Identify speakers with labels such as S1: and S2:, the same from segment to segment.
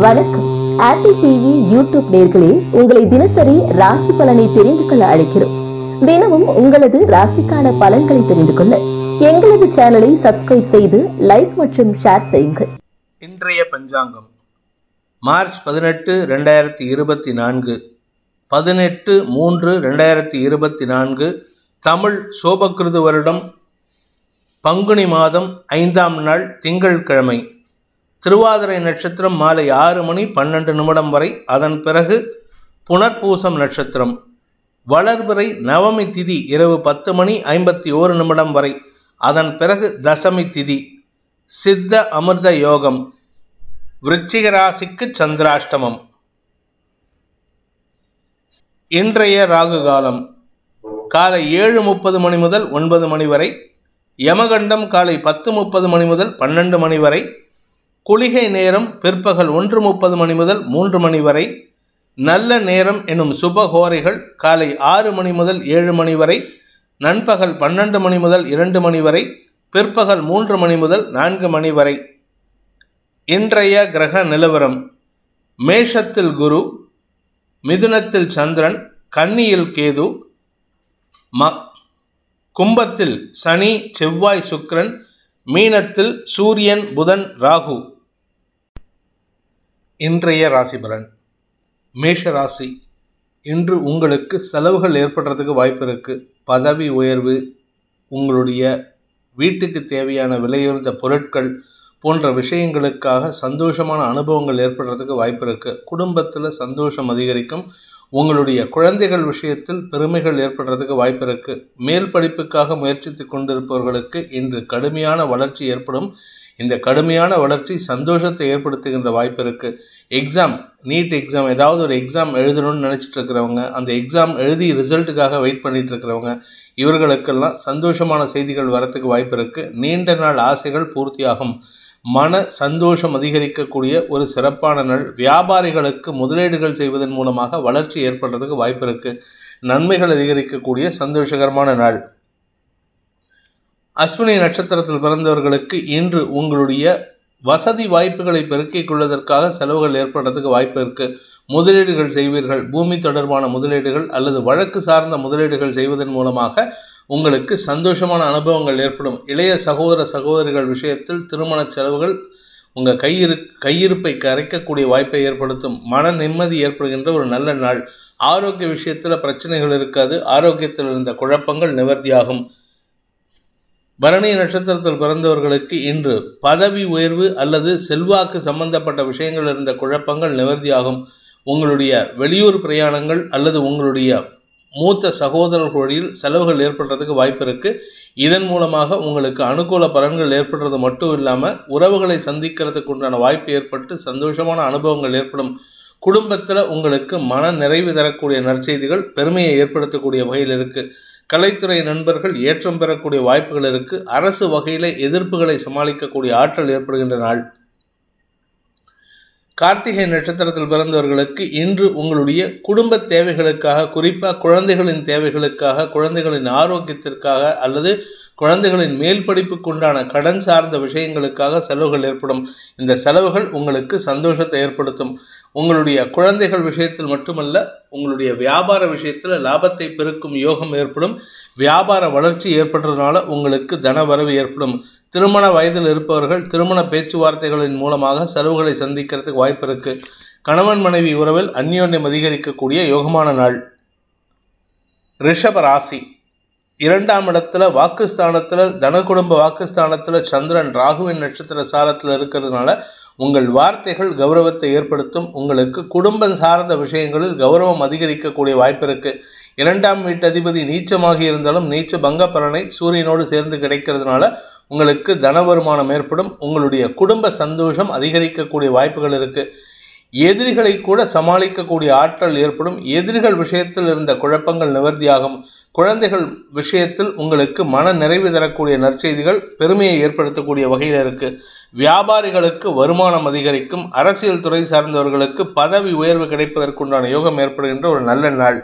S1: வணக்கம். Apple TV YouTube நேயர்களே, உங்களை தினசரி ராசி பலனை தெரிந்து கொள்ள அழைக்கிறோம். தினமும் உங்களது ராசிக்கான பலன்களை தெரிந்து கொள்ள எங்களது சேனலை சப்ஸ்கிரைப் செய்து லைக் மற்றும் ஷேர் செய்யுங்கள்.
S2: இன்றைய பஞ்சாங்கம் மார்ச் 18, 2024, 18/3/2024, தமிழ் சோபகிருது வருடம் பங்குனி மாதம் 5ஆம் நாள் திங்கட்கிழமை. திருவாதிரை நட்சத்திரம் மாலை 6:12 வரை, அதன் பிறகு புனர்பூசம் நட்சத்திரம். வளர்பிறை நவமி திதி இரவு 10:51 வரை, அதன் பிறகு தசமி திதி. சித்த அமிர்த யோகம். விருச்சிக ராசிக்கு சந்திராஷ்டமம். இன்றைய ராகு காலம் காலை 7:30 முதல் 9 வரை, யமகண்டம் காலை 10:30 முதல் 12 வரை, குளிகை நேரம் பிற்பகல் 1:30 முதல் 3 வரை, நல்ல நேரம் எனும் சுபகோரைகள் காலை 6 முதல் 7 வரை, நண்பகல் 12 முதல் 2 வரை, பிற்பகல் 3 முதல் 4 வரை. இன்றைய கிரக நிலவரம்: மேஷத்தில் குரு, மிதுனத்தில் சந்திரன், கன்னியில் கேது, கும்பத்தில் சனி, செவ்வாய், சுக்கிரன், மீனத்தில் சூரியன், புதன், ராகு. இன்றைய ராசி பலன். மேஷ ராசி. இன்று உங்களுக்கு செலவுகள் ஏற்படுறதுக்கு வாய்ப்பு இருக்கு. பதவி உயர்வு, உங்களுடைய வீட்டுக்கு தேவையான விலையுயர்ந்த பொருட்கள் போன்ற விஷயங்களுக்காக சந்தோஷமான அனுபவங்கள் ஏற்படுறதுக்கு வாய்ப்பு இருக்கு. குடும்பத்தில் சந்தோஷம் அதிகரிக்கும். உங்களுடைய குழந்தைகள் விஷயத்தில் பெருமைகள் ஏற்படுறதுக்கு வாய்ப்பு இருக்கு. மேல் படிப்புக்காக முயற்சித்து கொண்டிருப்பவர்களுக்கு இன்று கடுமையான வளர்ச்சி ஏற்படும். இந்த கடுமையான வளர்ச்சி சந்தோஷத்தை ஏற்படுத்துகின்ற வாய்ப்பு இருக்கு. எக்ஸாம், நீட் எக்ஸாம், ஏதாவது ஒரு எக்ஸாம் எழுதணும்னு நினச்சிட்டு இருக்கிறவங்க, அந்த எக்ஸாம் எழுதி ரிசல்ட்டுக்காக வெயிட் பண்ணிட்டு இருக்கிறவங்க, இவர்களுக்கெல்லாம் சந்தோஷமான செய்திகள் வரத்துக்கு வாய்ப்பு இருக்கு. நீண்ட நாள் ஆசைகள் பூர்த்தியாகும். மன சந்தோஷம் அதிகரிக்கக்கூடிய ஒரு சிறப்பான நாள். வியாபாரிகளுக்கு முதலீடுகள் செய்வதன் மூலமாக வளர்ச்சி ஏற்படுறதுக்கு வாய்ப்பு இருக்கு. நன்மைகள் அதிகரிக்கக்கூடிய சந்தோஷகரமான நாள். அஸ்வினி நட்சத்திரத்தில் பிறந்தவர்களுக்கு இன்று உங்களுடைய வசதி வாய்ப்புகளை பெருக்கிக் கொள்வதற்காக செலவுகள் ஏற்படுறதுக்கு வாய்ப்பு இருக்கு. முதலீடுகள் செய்வீர்கள். பூமி தொடர்பான முதலீடுகள் அல்லது வழக்கு சார்ந்த முதலீடுகள் செய்வதன் மூலமாக உங்களுக்கு சந்தோஷமான அனுபவங்கள் ஏற்படும். இளைய சகோதர சகோதரிகள் விஷயத்தில் திருமண செலவுகள் உங்கள் கையிருப்பை கரைக்கக்கூடிய வாய்ப்பை ஏற்படுத்தும். மன நிம்மதி ஏற்படுகின்ற ஒரு நல்ல நாள். ஆரோக்கிய விஷயத்தில் பிரச்சனைகள் இருக்காது. ஆரோக்கியத்தில் இருந்த குழப்பங்கள் நிவர்த்தியாகும். பரணி நட்சத்திரத்தில் பிறந்தவர்களுக்கு இன்று பதவி உயர்வு அல்லது செல்வாக்கு சம்பந்தப்பட்ட விஷயங்கள் இருந்த குழப்பங்கள் நிவர்த்தியாகும். உங்களுடைய வெளியூர் பிரயாணங்கள் அல்லது உங்களுடைய மூத்த சகோதரர்கள் வழியில் செலவுகள் ஏற்படுறதுக்கு வாய்ப்பு இருக்கு. இதன் மூலமாக உங்களுக்கு அனுகூல பலன்கள் ஏற்படுறது மட்டும் இல்லாமல் உறவுகளை சந்திக்கிறதுக்கு உண்டான வாய்ப்பு ஏற்பட்டு சந்தோஷமான அனுபவங்கள் ஏற்படும். குடும்பத்தில் உங்களுக்கு மன நிறைவு தரக்கூடிய நற்செய்திகள் பெருமையை ஏற்படுத்தக்கூடிய வகையில் இருக்கு. கலைத்துறை நண்பர்கள் ஏற்றம் பெறக்கூடிய வாய்ப்புகள் இருக்கு. அரசு வகையில் எதிர்ப்புகளை சமாளிக்கக்கூடிய ஆற்றல் ஏற்படுகின்ற நாள். கார்த்திகை நட்சத்திரத்தில் பிறந்தவர்களுக்கு இன்று உங்களுடைய குடும்ப தேவைகளுக்காக, குறிப்பாக குழந்தைகளின் தேவைகளுக்காக, குழந்தைகளின் ஆரோக்கியத்திற்காக அல்லது குழந்தைகளின் மேல் படிப்புக்குண்டான கடன் சார்ந்த விஷயங்களுக்காக செலவுகள் ஏற்படும். இந்த செலவுகள் உங்களுக்கு சந்தோஷத்தை ஏற்படுத்தும். உங்களுடைய குழந்தைகள் விஷயத்தில் மட்டுமல்ல, உங்களுடைய வியாபார விஷயத்தில் லாபத்தை பெருக்கும் யோகம் ஏற்படும். வியாபார வளர்ச்சி ஏற்படுறதுனால உங்களுக்கு தன வரவு ஏற்படும். திருமண வயதில் இருப்பவர்கள் திருமண பேச்சுவார்த்தைகளின் மூலமாக செலவுகளை சந்திக்கிறதுக்கு வாய்ப்பு இருக்கு. கணவன் மனைவி உறவில் அந்யோன்யம் அதிகரிக்கக்கூடிய யோகமான நாள். ரிஷப ராசி. 2ஆம் இடத்துல வாக்குஸ்தானத்தில், தன குடும்ப வாக்குஸ்தானத்தில் சந்திரன் ராகுவின் நட்சத்திர சாரத்தில் இருக்கிறதுனால உங்கள் வார்த்தைகள் கௌரவத்தை ஏற்படுத்தும். உங்களுக்கு குடும்பம் சார்ந்த விஷயங்களில் கௌரவம் அதிகரிக்கக்கூடிய வாய்ப்பு இருக்கு. 2ஆம் வீட்டு அதிபதி நீச்சமாகி இருந்தாலும் நீச்ச பங்க பலனை சூரியனோடு சேர்ந்து கிடைக்கிறதுனால உங்களுக்கு தன வருமானம் ஏற்படும். உங்களுடைய குடும்ப சந்தோஷம் அதிகரிக்கக்கூடிய வாய்ப்புகள் இருக்கு. எதிரிகளை கூட சமாளிக்கக்கூடிய ஆற்றல் ஏற்படும். எதிரிகள் விஷயத்தில் இருந்த குழப்பங்கள் நிவர்த்தியாகும். குழந்தைகள் விஷயத்தில் உங்களுக்கு மன நிறைவு தரக்கூடிய நற்செய்திகள் பெருமையை ஏற்படுத்தக்கூடிய வகையில் இருக்கு. வியாபாரிகளுக்கு வருமானம் அதிகரிக்கும். அரசியல் துறை சார்ந்தவர்களுக்கு பதவி உயர்வு கிடைப்பதற்குண்டான யோகம் ஏற்படுகின்ற ஒரு நல்ல நாள்.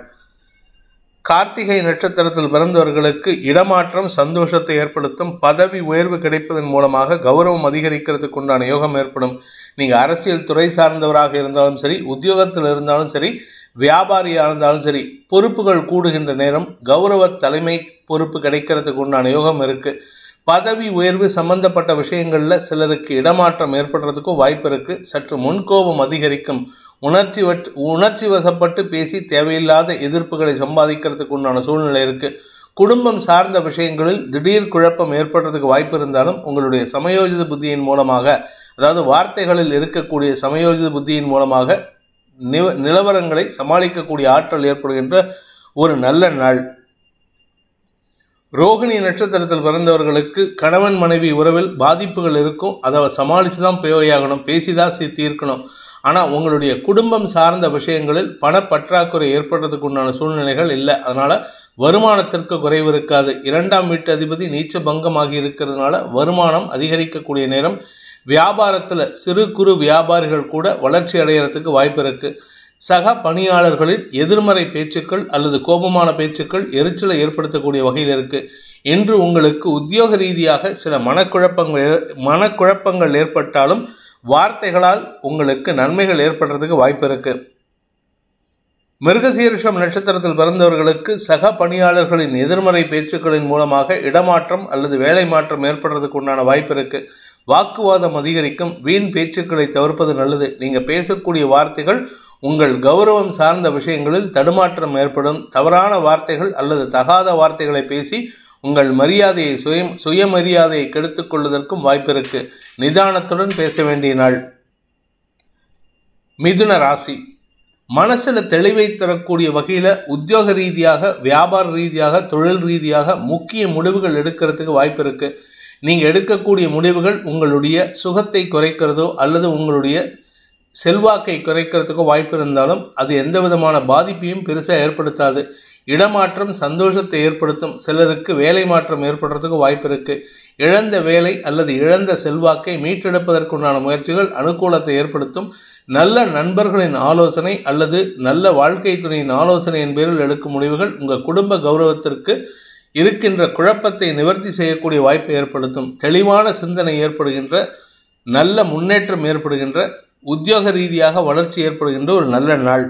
S2: கார்த்திகை நட்சத்திரத்தில் பிறந்தவர்களுக்கு இடமாற்றம் சந்தோஷத்தை ஏற்படுத்தும். பதவி உயர்வு கிடைப்பதன் மூலமாக கௌரவம் அதிகரிக்கிறதுக்கு உண்டான யோகம் ஏற்படும். நீங்கள் அரசியல் துறை சார்ந்தவராக இருந்தாலும் சரி, உத்தியோகத்தில் இருந்தாலும் சரி, வியாபாரியாக இருந்தாலும் சரி, பொறுப்புகள் கூடுகின்ற நேரம் கௌரவ தலைமை பொறுப்பு கிடைக்கிறதுக்கு உண்டான யோகம் இருக்கு. பதவி உயர்வு சம்பந்தப்பட்ட விஷயங்களில் சிலருக்கு இடமாற்றம் ஏற்படுறதுக்கும் வாய்ப்பு இருக்கு. சற்று முன்கோபம் அதிகரிக்கும். உணர்ச்சி வசப்பட்டு பேசி தேவையில்லாத எதிர்ப்புகளை சம்பாதிக்கிறதுக்கு உண்டான சூழ்நிலை இருக்கு. குடும்பம் சார்ந்த விஷயங்களில் திடீர் குழப்பம் ஏற்படுறதுக்கு வாய்ப்பு இருந்தாலும் உங்களுடைய சமயோஜித புத்தியின் மூலமாக, அதாவது வார்த்தைகளில் இருக்கக்கூடிய சமயோஜித புத்தியின் மூலமாக நிலவரங்களை சமாளிக்கக்கூடிய ஆற்றல் ஏற்படுகின்ற ஒரு நல்ல நாள். ரோகிணி நட்சத்திரத்தில் பிறந்தவர்களுக்கு கணவன் மனைவி உறவில் பாதிப்புகள் இருக்கும். அதை சமாளித்து தான் போயாகணும், பேசி தான் தீர்க்கணும். ஆனால் உங்களுடைய குடும்பம் சார்ந்த விஷயங்களில் பணப்பற்றாக்குறை ஏற்படுறதுக்கு உண்டான சூழ்நிலைகள் இல்லை. அதனால் வருமானத்திற்கு குறைவு இருக்காது. 2ஆம் வீட்டு அதிபதி நீச்ச பங்கமாகி இருக்கிறதுனால வருமானம் அதிகரிக்கக்கூடிய நேரம். வியாபாரத்தில் சிறு குறு வியாபாரிகள் கூட வளர்ச்சி அடைகிறதுக்கு வாய்ப்பு இருக்குது. சக பணியாளர்களின் எதிர்மறை பேச்சுக்கள் அல்லது கோபமான பேச்சுக்கள் எரிச்சலை ஏற்படுத்தக்கூடிய வகையில் இருக்கு. இன்று உங்களுக்கு உத்தியோக ரீதியாக சில மனக்குழப்பங்கள் ஏற்பட்டாலும் வார்த்தைகளால் உங்களுக்கு நன்மைகள் ஏற்படுறதுக்கு வாய்ப்பு இருக்கு. மிருகசீரிஷம் நட்சத்திரத்தில் பிறந்தவர்களுக்கு சக பணியாளர்களின் எதிர்மறை பேச்சுக்களின் மூலமாக இடமாற்றம் அல்லது வேலை மாற்றம் ஏற்படுறதுக்கு உண்டான வாய்ப்பு இருக்கு. வாக்குவாதம் அதிகரிக்கும். வீண் பேச்சுக்களை தவிர்ப்பது நல்லது. நீங்கள் பேசக்கூடிய வார்த்தைகள் உங்கள் கௌரவம் சார்ந்த விஷயங்களில் தடுமாற்றம் ஏற்படும். தவறான வார்த்தைகள் அல்லது தகாத வார்த்தைகளை பேசி உங்கள் மரியாதையை சுயமரியாதையை கெடுத்துக் கொள்வதற்கும் வாய்ப்பு இருக்கு. நிதானத்துடன் பேச வேண்டிய நாள். மிதுன ராசி. மனசில் தெளிவை தரக்கூடிய வகையில் உத்தியோக ரீதியாக, வியாபார ரீதியாக, தொழில் ரீதியாக முக்கிய முடிவுகள் எடுக்கிறதுக்கு வாய்ப்பு இருக்கு. நீங்கள் எடுக்கக்கூடிய முடிவுகள் உங்களுடைய சுகத்தை குறைக்கிறதோ அல்லது உங்களுடைய செல்வாக்கை குறைக்கிறதுக்கோ வாய்ப்பு இருந்தாலும் அது எந்த விதமான பாதிப்பையும் பெருசாக ஏற்படுத்தாது. இடமாற்றம் சந்தோஷத்தை ஏற்படுத்தும். சிலருக்கு வேலை மாற்றம் ஏற்படுறதுக்கு வாய்ப்பு இருக்குது. இழந்த வேலை அல்லது இழந்த செல்வாக்கை மீட்டெடுப்பதற்குண்டான முயற்சிகள் அனுகூலத்தை ஏற்படுத்தும். நல்ல நண்பர்களின் ஆலோசனை அல்லது நல்ல வாழ்க்கை துணையின் ஆலோசனையின் பேரில் எடுக்கும் முடிவுகள் உங்கள் குடும்ப கௌரவத்திற்கு இருக்கின்ற குழப்பத்தை நிவர்த்தி செய்யக்கூடிய வாய்ப்பை ஏற்படுத்தும். தெளிவான சிந்தனை ஏற்படுகின்ற, நல்ல முன்னேற்றம் ஏற்படுகின்ற, உத்தியோக ரீதியாக வளர்ச்சி ஏற்படுகின்ற ஒரு நல்ல நாள்.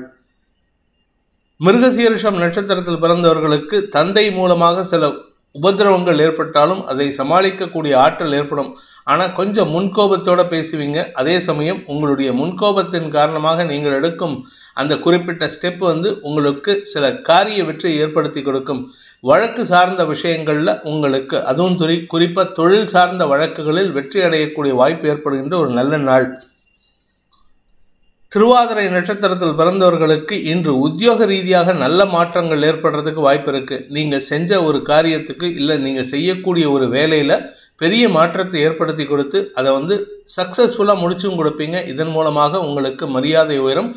S2: மிருகசீரிஷம் நட்சத்திரத்தில் பிறந்தவர்களுக்கு தந்தை மூலமாக சில உபதிரவங்கள் ஏற்பட்டாலும் அதை சமாளிக்கக்கூடிய ஆற்றல் ஏற்படும். ஆனால் கொஞ்சம் முன்கோபத்தோடு பேசுவீங்க. அதே சமயம் உங்களுடைய முன்கோபத்தின் காரணமாக நீங்கள் எடுக்கும் அந்த குறிப்பிட்ட ஸ்டெப் உங்களுக்கு சில காரிய வெற்றியை ஏற்படுத்தி கொடுக்கும். வழக்கு சார்ந்த விஷயங்களில் உங்களுக்கு, அதுவும் குறிப்பாக தொழில் சார்ந்த வழக்குகளில் வெற்றி அடையக்கூடிய வாய்ப்பு ஏற்படுகின்ற ஒரு நல்ல நாள். திருவாதிரை நட்சத்திரத்தில் பிறந்தவர்களுக்கு இன்று உத்தியோக ரீதியாக நல்ல மாற்றங்கள் ஏற்படுறதுக்கு வாய்ப்பு இருக்குது. நீங்கள் செஞ்ச ஒரு காரியத்துக்கு இல்லை நீங்கள் செய்யக்கூடிய ஒரு வேலையில் பெரிய மாற்றத்தை ஏற்படுத்தி கொடுத்து அதை சக்ஸஸ்ஃபுல்லாக முடிச்சும் கொடுப்பீங்க. இதன் மூலமாக உங்களுக்கு மரியாதை உயரும்.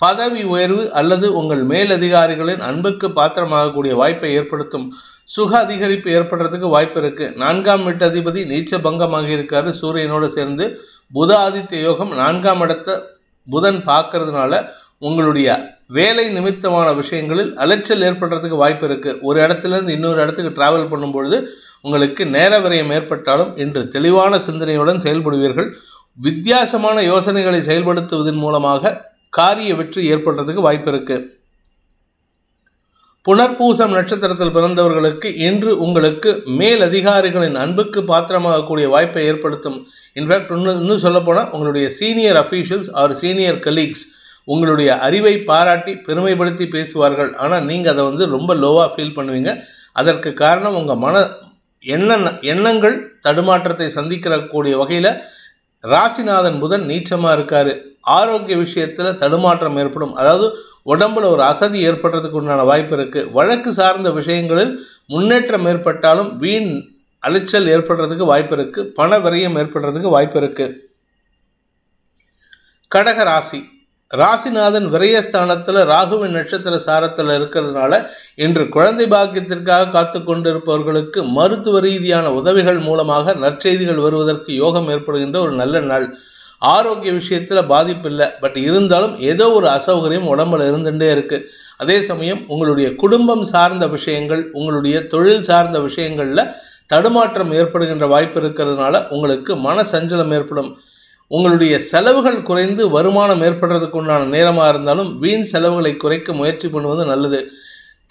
S2: பதவி உயர்வு அல்லது உங்கள் மேலதிகாரிகளின் அன்புக்கு பாத்திரமாகக்கூடிய வாய்ப்பை ஏற்படுத்தும். சுக அதிகரிப்பு ஏற்படுறதுக்கு வாய்ப்பு இருக்குது. 4ஆம் வீட்டு அதிபதி நீச்ச பங்கமாக இருக்காரு சூரியனோடு சேர்ந்து. புத ஆதித்ய யோகம் 4ஆம் இடத்தை புதன் பார்க்கறதுனால உங்களுடைய வேலை நிமித்தமான விஷயங்களில் அலைச்சல் ஏற்படுறதுக்கு வாய்ப்பு இருக்குது. ஒரு இடத்துலேருந்து இன்னொரு இடத்துக்கு டிராவல் பண்ணும்பொழுது உங்களுக்கு நேர விரயம் ஏற்பட்டாலும் இன்று தெளிவான சிந்தனையுடன் செயல்படுவீர்கள். வித்தியாசமான யோசனைகளை செயல்படுத்துவதன் மூலமாக காரிய வெற்றி ஏற்படுறதுக்கு வாய்ப்பு இருக்குது. புனர்பூசம் நட்சத்திரத்தில் பிறந்தவர்களுக்கு இன்று உங்களுக்கு மேல் அதிகாரிகளின் அன்புக்கு பாத்திரமாகக்கூடிய வாய்ப்பை ஏற்படுத்தும். இன்ஃபேக்ட் இன்னும் சொல்லப்போனால் உங்களுடைய senior officials or senior colleagues உங்களுடைய அறிவை பாராட்டி பெருமைப்படுத்தி பேசுவார்கள். ஆனால் நீங்கள் அதை ரொம்ப லோவாக ஃபீல் பண்ணுவீங்க. அதற்கு காரணம் உங்கள் எண்ணங்கள் தடுமாற்றத்தை சந்திக்கக்கூடிய வகையில் ராசிநாதன் புதன் நீச்சமாக இருக்கார். ஆரோக்கிய விஷயத்தில் தடுமாற்றம் ஏற்படும். அதாவது உடம்புல ஒரு அசதி ஏற்படுறதுக்கு உண்டான வாய்ப்பு இருக்குது. வழக்கு சார்ந்த விஷயங்களில் முன்னேற்றம் ஏற்பட்டாலும் வீண் அலைச்சல் ஏற்படுறதுக்கு வாய்ப்பு இருக்குது. பண விரயம் ஏற்படுறதுக்கு வாய்ப்பு இருக்குது. கடக ராசி. ராசிநாதன் விரயஸ்தானத்தில் ராகுவின் நட்சத்திர சாரத்தில் இருக்கிறதுனால இன்று குழந்தை பாக்கியத்திற்காக காத்து கொண்டிருப்பவர்களுக்கு மருத்துவ ரீதியான உதவிகள் மூலமாக நற்செய்திகள் வருவதற்கு யோகம் ஏற்படுகின்ற ஒரு நல்ல நாள். ஆரோக்கிய விஷயத்தில் பாதிப்பு இல்லை, பட் இருந்தாலும் ஏதோ ஒரு அசௌகரியம் உடம்புல இருந்துகிட்டே இருக்குது. அதே சமயம் உங்களுடைய குடும்பம் சார்ந்த விஷயங்கள், உங்களுடைய தொழில் சார்ந்த விஷயங்களில் தடுமாற்றம் ஏற்படுகின்ற வாய்ப்பு இருக்கிறதுனால உங்களுக்கு மன சஞ்சலம் ஏற்படும். உங்களுடைய செலவுகள் குறைந்து வருமானம் ஏற்படுறதுக்கு உண்டான நேரமாக இருந்தாலும் வீண் செலவுகளை குறைக்க முயற்சி பண்ணுவது நல்லது.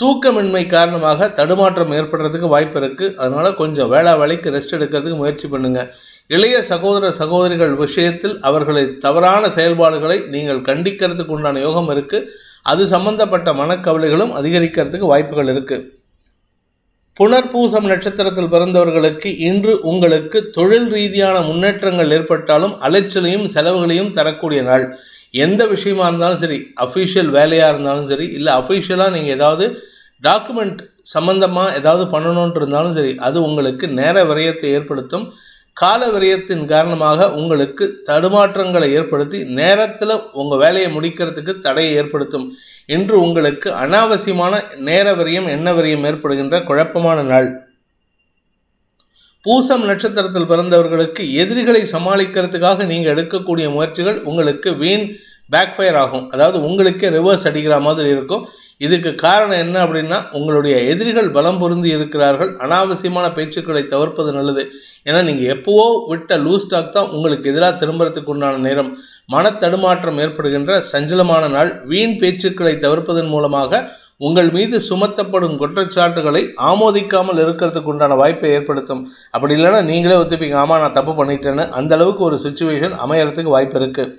S2: தூக்கமின்மை காரணமாக தடுமாற்றம் ஏற்படுறதுக்கு வாய்ப்பு இருக்குது. அதனால் கொஞ்சம் வேலைக்கு ரெஸ்ட் எடுக்கிறதுக்கு முயற்சி பண்ணுங்கள். இளைய சகோதர சகோதரிகள் விஷயத்தில் அவர்களை தவறான செயல்பாடுகளை நீங்கள் கண்டிக்கிறதுக்கு உண்டான யோகம் இருக்குது. அது சம்பந்தப்பட்ட மனக்கவலைகளும் அதிகரிக்கிறதுக்கு வாய்ப்புகள் இருக்குது. புனர்பூசம் நட்சத்திரத்தில் பிறந்தவர்களுக்கு இன்று உங்களுக்கு தொழில் ரீதியான முன்னேற்றங்கள் ஏற்பட்டாலும் அலைச்சலையும் செலவுகளையும் தரக்கூடிய நாள். எந்த விஷயமா இருந்தாலும் சரி, அஃபிஷியல் வேலையாக இருந்தாலும் சரி, இல்லை அஃபிஷியலாக நீங்கள் ஏதாவது டாக்குமெண்ட் சம்பந்தமாக ஏதாவது பண்ணணுன்ட்டு இருந்தாலும் சரி, அது உங்களுக்கு நேர விரயத்தை ஏற்படுத்தும். கால விரயத்தின் காரணமாக உங்களுக்கு தடுமாற்றங்களை ஏற்படுத்தி நேரத்தில் உங்கள் வேலையை முடிக்கிறதுக்கு தடையை ஏற்படுத்தும். இன்று உங்களுக்கு அனாவசியமான நேர விரயம், எண்ண விரயம் ஏற்படுகின்ற குழப்பமான நாள். பூசம் நட்சத்திரத்தில் பிறந்தவர்களுக்கு எதிரிகளை சமாளிக்கிறதுக்காக நீங்கள் எடுக்கக்கூடிய முயற்சிகள் உங்களுக்கு வீண் பேக்ஃபயர் ஆகும். அதாவது உங்களுக்கே ரிவர்ஸ் அடிக்கிற மாதிரி இருக்கும். இதுக்கு காரணம் என்ன அப்படின்னா, உங்களுடைய எதிரிகள் பலம் பொருந்தி இருக்கிறார்கள். அனாவசியமான பேச்சுக்களை தவிர்ப்பது நல்லது. ஏன்னா நீங்கள் எப்போவோ விட்ட லூஸ் ஸ்டாக் தான் உங்களுக்கு எதிராக திரும்புறதுக்கு உண்டான நேரம். மனத்தடுமாற்றம் ஏற்படுகின்ற சஞ்சலமான நாள். வீண் பேச்சுக்களை தவிர்ப்பதன் மூலமாக உங்கள் மீது சுமத்தப்படும் குற்றச்சாட்டுகளை ஆமோதிக்காமல் இருக்கிறதுக்கு உண்டான வாய்ப்பை ஏற்படுத்தும். அப்படி இல்லைன்னா நீங்களே ஒத்துப்பீங்க, ஆமாம் நான் தப்பு பண்ணிட்டேன்னு. அந்த அளவுக்கு ஒரு சுச்சுவேஷன் அமையறதுக்கு வாய்ப்பு இருக்குது.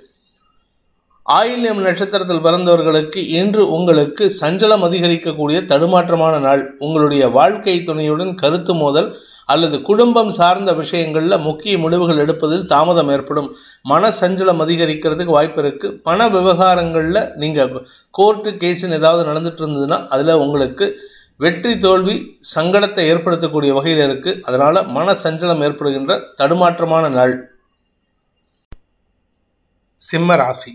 S2: ஆயில்யம் நட்சத்திரத்தில் பிறந்தவர்களுக்கு இன்று உங்களுக்கு சஞ்சலம் அதிகரிக்கக்கூடிய தடுமாற்றமான நாள். உங்களுடைய வாழ்க்கை துணையுடன் கருத்து மோதல் அல்லது குடும்பம் சார்ந்த விஷயங்களில் முக்கிய முடிவுகள் எடுப்பதில் தாமதம் ஏற்படும். மன சஞ்சலம் அதிகரிக்கிறதுக்கு வாய்ப்பு இருக்குது. பண விவகாரங்களில் நீங்கள் கோர்ட்டு கேஸுன்னு ஏதாவது நடந்துட்டு இருந்ததுன்னா அதில் உங்களுக்கு வெற்றி தோல்வி சங்கடத்தை ஏற்படுத்தக்கூடிய வகையில் இருக்குது. அதனால் மன சஞ்சலம் ஏற்படுகின்ற தடுமாற்றமான நாள். சிம்ம ராசி.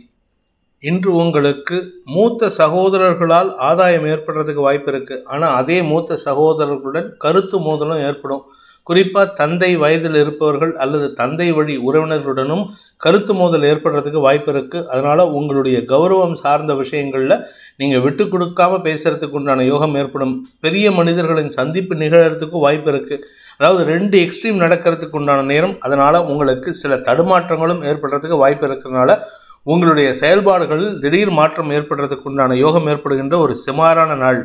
S2: இன்று உங்களுக்கு மூத்த சகோதரர்களால் ஆதாயம் ஏற்படுறதுக்கு வாய்ப்பு இருக்குது. ஆனால் அதே மூத்த சகோதரர்களுடன் கருத்து மோதலும் ஏற்படும். குறிப்பாக தந்தை வயதில் இருப்பவர்கள் அல்லது தந்தை வழி உறவினர்களுடனும் கருத்து மோதல் ஏற்படுறதுக்கு வாய்ப்பு இருக்குது. அதனால் உங்களுடைய கௌரவம் சார்ந்த விஷயங்களில் நீங்கள் விட்டு கொடுக்காம பேசுகிறதுக்கு உண்டான யோகம் ஏற்படும். பெரிய மனிதர்களின் சந்திப்பு நிகழறதுக்கு வாய்ப்பு இருக்குது. அதாவது 2 எக்ஸ்ட்ரீம் நடக்கிறதுக்கு உண்டான நேரம். அதனால் உங்களுக்கு சில தடுமாற்றங்களும் ஏற்படுறதுக்கு வாய்ப்பு இருக்கிறதுனால உங்களுடைய செயல்பாடுகளில் திடீர் மாற்றம் ஏற்படுறதுக்கு உண்டான யோகம் ஏற்படுகின்ற ஒரு சுமாரான நாள்.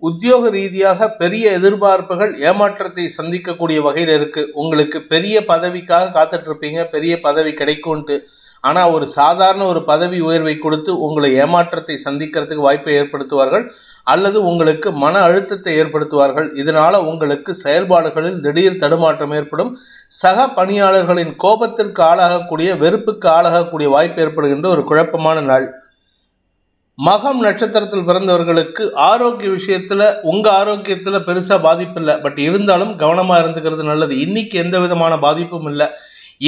S2: உத்தியோக ரீதியாக பெரிய எதிர்பார்ப்புகள் ஏமாற்றத்தை சந்திக்கக்கூடிய வகையில் இருக்குது. உங்களுக்கு பெரிய பதவிக்காக காத்துட்ருப்பீங்க, பெரிய பதவி கிடைக்கும்ன்ட்டு. ஆனால் ஒரு சாதாரண ஒரு பதவி உயர்வை கொடுத்து உங்களை ஏமாற்றத்தை சந்திக்கிறதுக்கு வாய்ப்பை ஏற்படுத்துவார்கள் அல்லது உங்களுக்கு மன அழுத்தத்தை ஏற்படுத்துவார்கள். இதனால் உங்களுக்கு செயல்பாடுகளில் திடீர் தடுமாற்றம் ஏற்படும். சக பணியாளர்களின் கோபத்திற்கு ஆளாகக்கூடிய, வெறுப்புக்கு ஆளாகக்கூடிய வாய்ப்பு ஏற்படுகின்ற ஒரு குழப்பமான நாள். மகம் நட்சத்திரத்தில் பிறந்தவர்களுக்கு ஆரோக்கிய விஷயத்தில் உங்கள் ஆரோக்கியத்தில் பெருசாக பாதிப்பு இல்லை, பட் இருந்தாலும் கவனமாக இருந்துக்கிறது நல்லது. இன்னைக்கு எந்த விதமான பாதிப்பும் இல்லை.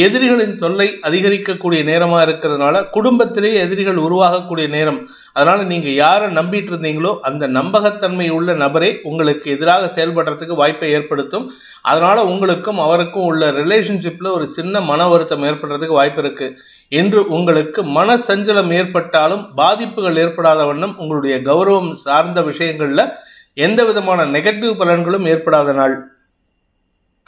S2: எதிரிகளின் தொல்லை அதிகரிக்கக்கூடிய நேரமாக இருக்கிறதுனால குடும்பத்திலேயே எதிரிகள் உருவாகக்கூடிய நேரம். அதனால் நீங்கள் யாரை நம்பிட்டு இருந்தீங்களோ அந்த நம்பகத்தன்மை உள்ள நபரே உங்களுக்கு எதிராக செயல்படுறதுக்கு வாய்ப்பை ஏற்படுத்தும். அதனால் உங்களுக்கும் அவருக்கும் உள்ள ரிலேஷன்ஷிப்பில் ஒரு சின்ன மன வருத்தம் ஏற்படுறதுக்கு வாய்ப்பு இருக்குது. என்று உங்களுக்கு மன சஞ்சலம் ஏற்பட்டாலும் பாதிப்புகள் ஏற்படாத வண்ணம் உங்களுடைய கௌரவம் சார்ந்த விஷயங்களில் எந்த விதமான நெகட்டிவ் பலன்களும் ஏற்படாத நாள்.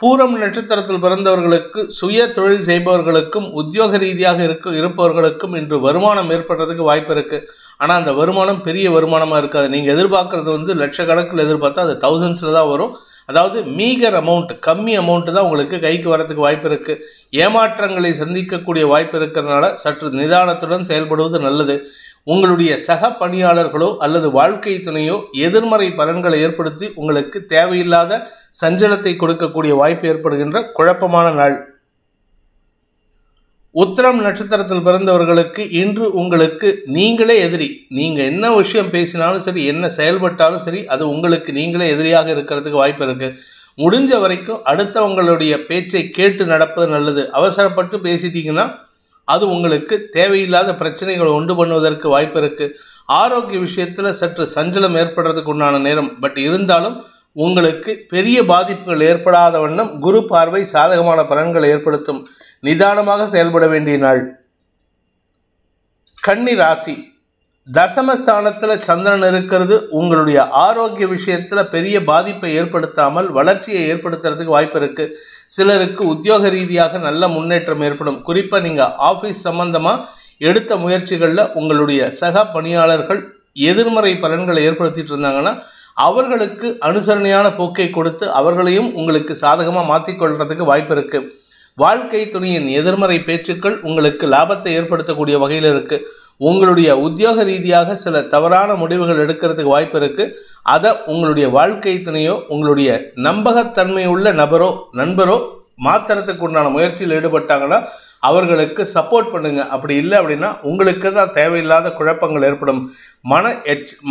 S2: பூரம் நட்சத்திரத்தில் பிறந்தவர்களுக்கு, சுய தொழில் செய்பவர்களுக்கும் உத்தியோக ரீதியாக இருப்பவர்களுக்கும் இன்று வருமானம் ஏற்படுறதுக்கு வாய்ப்பு இருக்குது. ஆனால் அந்த வருமானம் பெரிய வருமானமாக இருக்காது. நீங்கள் எதிர்பார்க்குறது லட்சக்கணக்கில் எதிர்பார்த்தா அது தௌசண்ட்ஸில் தான் வரும். அதாவது மீகர் அமௌண்ட், கம்மி அமௌண்ட்டு தான் உங்களுக்கு கைக்கு வரதுக்கு வாய்ப்பு இருக்குது. ஏமாற்றங்களை சந்திக்கக்கூடிய வாய்ப்பு இருக்கிறதுனால சற்று நிதானத்துடன் செயல்படுவது நல்லது. உங்களுடைய சக பணியாளர்களோ அல்லது வாழ்க்கை துணையோ எதிர்மறை பலன்களை ஏற்படுத்தி உங்களுக்கு தேவையில்லாத சஞ்சலத்தை கொடுக்கக்கூடிய வாய்ப்பு ஏற்படுகின்ற குழப்பமான நாள். உத்திரம் நட்சத்திரத்தில் பிறந்தவர்களுக்கு இன்று உங்களுக்கு நீங்களே எதிரி. நீங்கள் என்ன விஷயம் பேசினாலும் சரி, என்ன செயல்பட்டாலும் சரி, அது உங்களுக்கு நீங்களே எதிரியாக இருக்கிறதுக்கு வாய்ப்பு இருக்குது. முடிஞ்ச வரைக்கும் அடுத்தவங்களுடைய பேச்சை கேட்டு நடப்பது நல்லது. அவசரப்பட்டு பேசிட்டீங்கன்னா அது உங்களுக்கு தேவையில்லாத பிரச்சனைகளை உண்டு பண்ணுவதற்கு வாய்ப்பு இருக்குது. ஆரோக்கிய விஷயத்தில் சற்று சஞ்சலம் ஏற்படுறதுக்கு உண்டான நேரம். பட் இருந்தாலும் உங்களுக்கு பெரிய பாதிப்புகள் ஏற்படாத வண்ணம் குரு பார்வை சாதகமான பலன்களை ஏற்படுத்தும். நிதானமாக செயல்பட வேண்டிய நாள். கன்னி ராசி, தசமஸ்தானத்துல சந்திரன் இருக்கிறது உங்களுடைய ஆரோக்கிய விஷயத்துல பெரிய பாதிப்பை ஏற்படுத்தாமல் வளர்ச்சியை ஏற்படுத்துறதுக்கு வாய்ப்பு இருக்கு. சிலருக்கு உத்தியோக ரீதியாக நல்ல முன்னேற்றம் ஏற்படும். குறிப்பா நீங்க ஆபீஸ் சம்பந்தமா எடுத்த முயற்சிகள்ல உங்களுடைய சக பணியாளர்கள் எதிர்மறை பலன்களை ஏற்படுத்திட்டு இருந்தாங்கன்னா அவர்களுக்கு அனுசரணையான போக்கை கொடுத்து அவர்களையும் உங்களுக்கு சாதகமா மாற்றிக்கொள்றதுக்கு வாய்ப்பு இருக்கு. வாழ்க்கை துணையின் எதிர்மறை பேச்சுக்கள் உங்களுக்கு லாபத்தை ஏற்படுத்தக்கூடிய வகையில் இருக்கு. உங்களுடைய உத்தியோக ரீதியாக சில தவறான முடிவுகள் எடுக்கிறதுக்கு வாய்ப்பு இருக்கு. அதை உங்களுடைய வாழ்க்கை துணையோ உங்களுடைய நம்பகத்தன்மை உள்ள நண்பரோ மாத்திரத்துக்கு உண்டான முயற்சியில் ஈடுபட்டாங்கன்னா அவர்களுக்கு சப்போர்ட் பண்ணுங்க. அப்படி இல்லை அப்படின்னா உங்களுக்கு தான் தேவையில்லாத குழப்பங்கள் ஏற்படும்.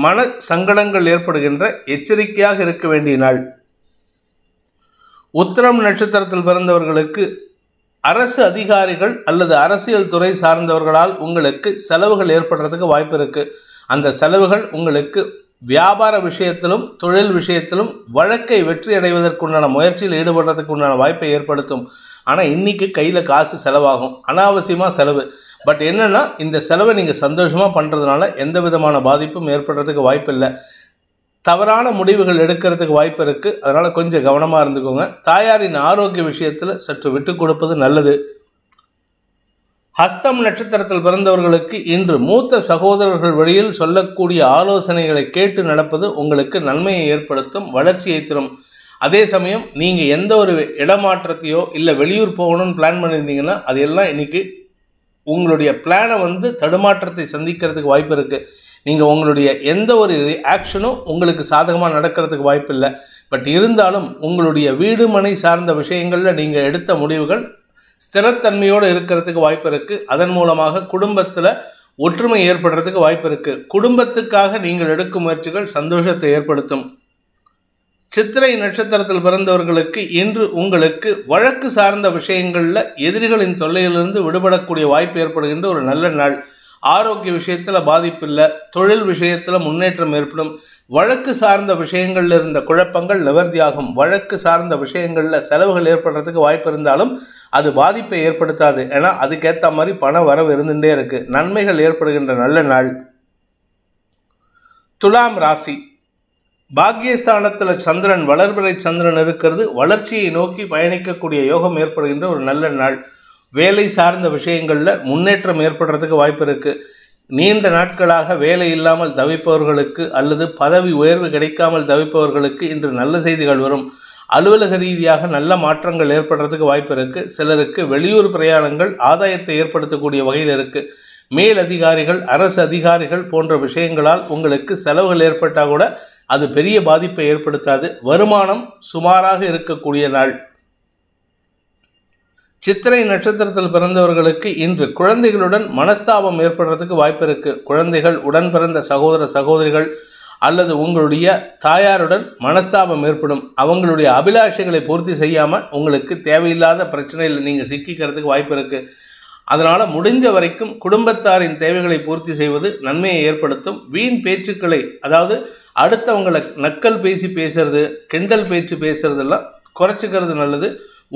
S2: மன சங்கடங்கள் ஏற்படுகின்ற எச்சரிக்கையாக இருக்க வேண்டிய நாள். உத்திரம் நட்சத்திரத்தில் பிறந்தவர்களுக்கு அரசு அதிகாரிகள் அல்லது அரசியல் துறை சார்ந்தவர்களால் உங்களுக்கு செலவுகள் ஏற்படுறதுக்கு வாய்ப்பு இருக்கு. அந்த செலவுகள் உங்களுக்கு வியாபார விஷயத்திலும் தொழில் விஷயத்திலும் வழக்கை வெற்றி அடைவதற்குண்டான முயற்சியில் ஈடுபடுறதுக்கு உண்டான வாய்ப்பை ஏற்படுத்தும். ஆனால் இன்னைக்கு கையில் காசு செலவாகும், அனாவசியமாக செலவு. பட் என்னன்னா இந்த செலவை நீங்கள் சந்தோஷமாக பண்ணுறதுனால எந்த விதமான பாதிப்பும் ஏற்படுறதுக்கு வாய்ப்பு இல்லை. தவறான முடிவுகள் எடுக்கிறதுக்கு வாய்ப்பு இருக்குது. அதனால் கொஞ்சம் கவனமாக இருந்துக்கோங்க. தாயாரின் ஆரோக்கிய விஷயத்தில் சற்று விட்டு கொடுப்பது நல்லது. ஹஸ்தம் நட்சத்திரத்தில் பிறந்தவர்களுக்கு இன்று மூத்த சகோதரர்கள் வழியில் சொல்லக்கூடிய ஆலோசனைகளை கேட்டு நடப்பது உங்களுக்கு நன்மையை ஏற்படுத்தும், வளர்ச்சியை தரும். அதே சமயம் நீங்கள் எந்த ஒரு இடமாற்றத்தையோ இல்லை வெளியூர் போகணும்னு பிளான் பண்ணியிருந்தீங்கன்னா அது எல்லாம் இன்னைக்கு உங்களுடைய பிளானை தடுமாற்றத்தை சந்திக்கிறதுக்கு வாய்ப்பு இருக்குது. நீங்கள் உங்களுடைய எந்த ஒரு ஆக்ஷனும் உங்களுக்கு சாதகமாக நடக்கிறதுக்கு வாய்ப்பு இல்லை. பட் இருந்தாலும் உங்களுடைய வீடு மனை சார்ந்த விஷயங்களில் நீங்கள் எடுத்த முடிவுகள் ஸ்திரத்தன்மையோடு இருக்கிறதுக்கு வாய்ப்பு இருக்குது. அதன் மூலமாக குடும்பத்தில் ஒற்றுமை ஏற்படுறதுக்கு வாய்ப்பு இருக்குது. குடும்பத்துக்காக நீங்கள் எடுக்கும் முயற்சிகள் சந்தோஷத்தை ஏற்படுத்தும். சித்திரை நட்சத்திரத்தில் பிறந்தவர்களுக்கு இன்று உங்களுக்கு வழக்கு சார்ந்த விஷயங்களில் எதிரிகளின் தொல்லையிலிருந்து விடுபடக்கூடிய வாய்ப்பு ஏற்படுகின்ற ஒரு நல்ல நாள். ஆரோக்கிய விஷயத்தில் பாதிப்பு இல்லை, தொழில் விஷயத்தில் முன்னேற்றம் ஏற்படும். வழக்கு சார்ந்த விஷயங்களில் இருந்த குழப்பங்கள் நிவர்த்தியாகும். வழக்கு சார்ந்த விஷயங்களில் செலவுகள் ஏற்படுறதுக்கு வாய்ப்பு இருந்தாலும் அது பாதிப்பை ஏற்படுத்தாது. ஏன்னா அதுக்கேற்ற மாதிரி பண வரவு இருந்துகிட்டே இருக்கு. நன்மைகள் ஏற்படுகின்ற நல்ல நாள். துலாம் ராசி, பாக்கியஸ்தானத்தில் சந்திரன் வளர்பிறை சந்திரன் இருக்கிறது. வளர்ச்சியை நோக்கி பயணிக்கக்கூடிய யோகம் ஏற்படுகின்ற ஒரு நல்ல நாள். வேலை சார்ந்த விஷயங்களில் முன்னேற்றம் ஏற்படுறதுக்கு வாய்ப்பு இருக்குது. நீண்ட நாட்களாக வேலை இல்லாமல் தவிப்பவர்களுக்கு அல்லது பதவி உயர்வு கிடைக்காமல் தவிப்பவர்களுக்கு இன்று நல்ல செய்திகள் வரும். அலுவலக ரீதியாக நல்ல மாற்றங்கள் ஏற்படுறதுக்கு வாய்ப்பு இருக்குது. சிலருக்கு வெளியூர் பிரயாணங்கள் ஆதாயத்தை ஏற்படுத்தக்கூடிய வகையில் இருக்குது. மேல் அதிகாரிகள் அரசு அதிகாரிகள் போன்ற விஷயங்களால் உங்களுக்கு செலவுகள் ஏற்பட்டால் கூட அது பெரிய பாதிப்பை ஏற்படுத்தாது. வருமானம் சுமாராக இருக்கக்கூடிய நாள். சித்திரை நட்சத்திரத்தில் பிறந்தவர்களுக்கு இன்று குழந்தைகளுடன் மனஸ்தாபம் ஏற்படுறதுக்கு வாய்ப்பு இருக்கு. குழந்தைகள், உடன் பிறந்த சகோதர சகோதரிகள் அல்லது உங்களுடைய தாயாருடன் மனஸ்தாபம் ஏற்படும். அவங்களுடைய அபிலாஷைகளை பூர்த்தி செய்யாமல் உங்களுக்கு தேவையில்லாத பிரச்சனையில் நீங்கள் சிக்கிக்கிறதுக்கு வாய்ப்பு இருக்கு. அதனால் முடிஞ்ச வரைக்கும் குடும்பத்தாரின் தேவைகளை பூர்த்தி செய்வது நன்மையை ஏற்படுத்தும். வீண் பேச்சுக்களை, அதாவது அடுத்தவங்களை நக்கல் பேசி பேசுறது, கிண்டல் பேச்சு பேசுறதெல்லாம் குறைச்சிக்கிறது நல்லது.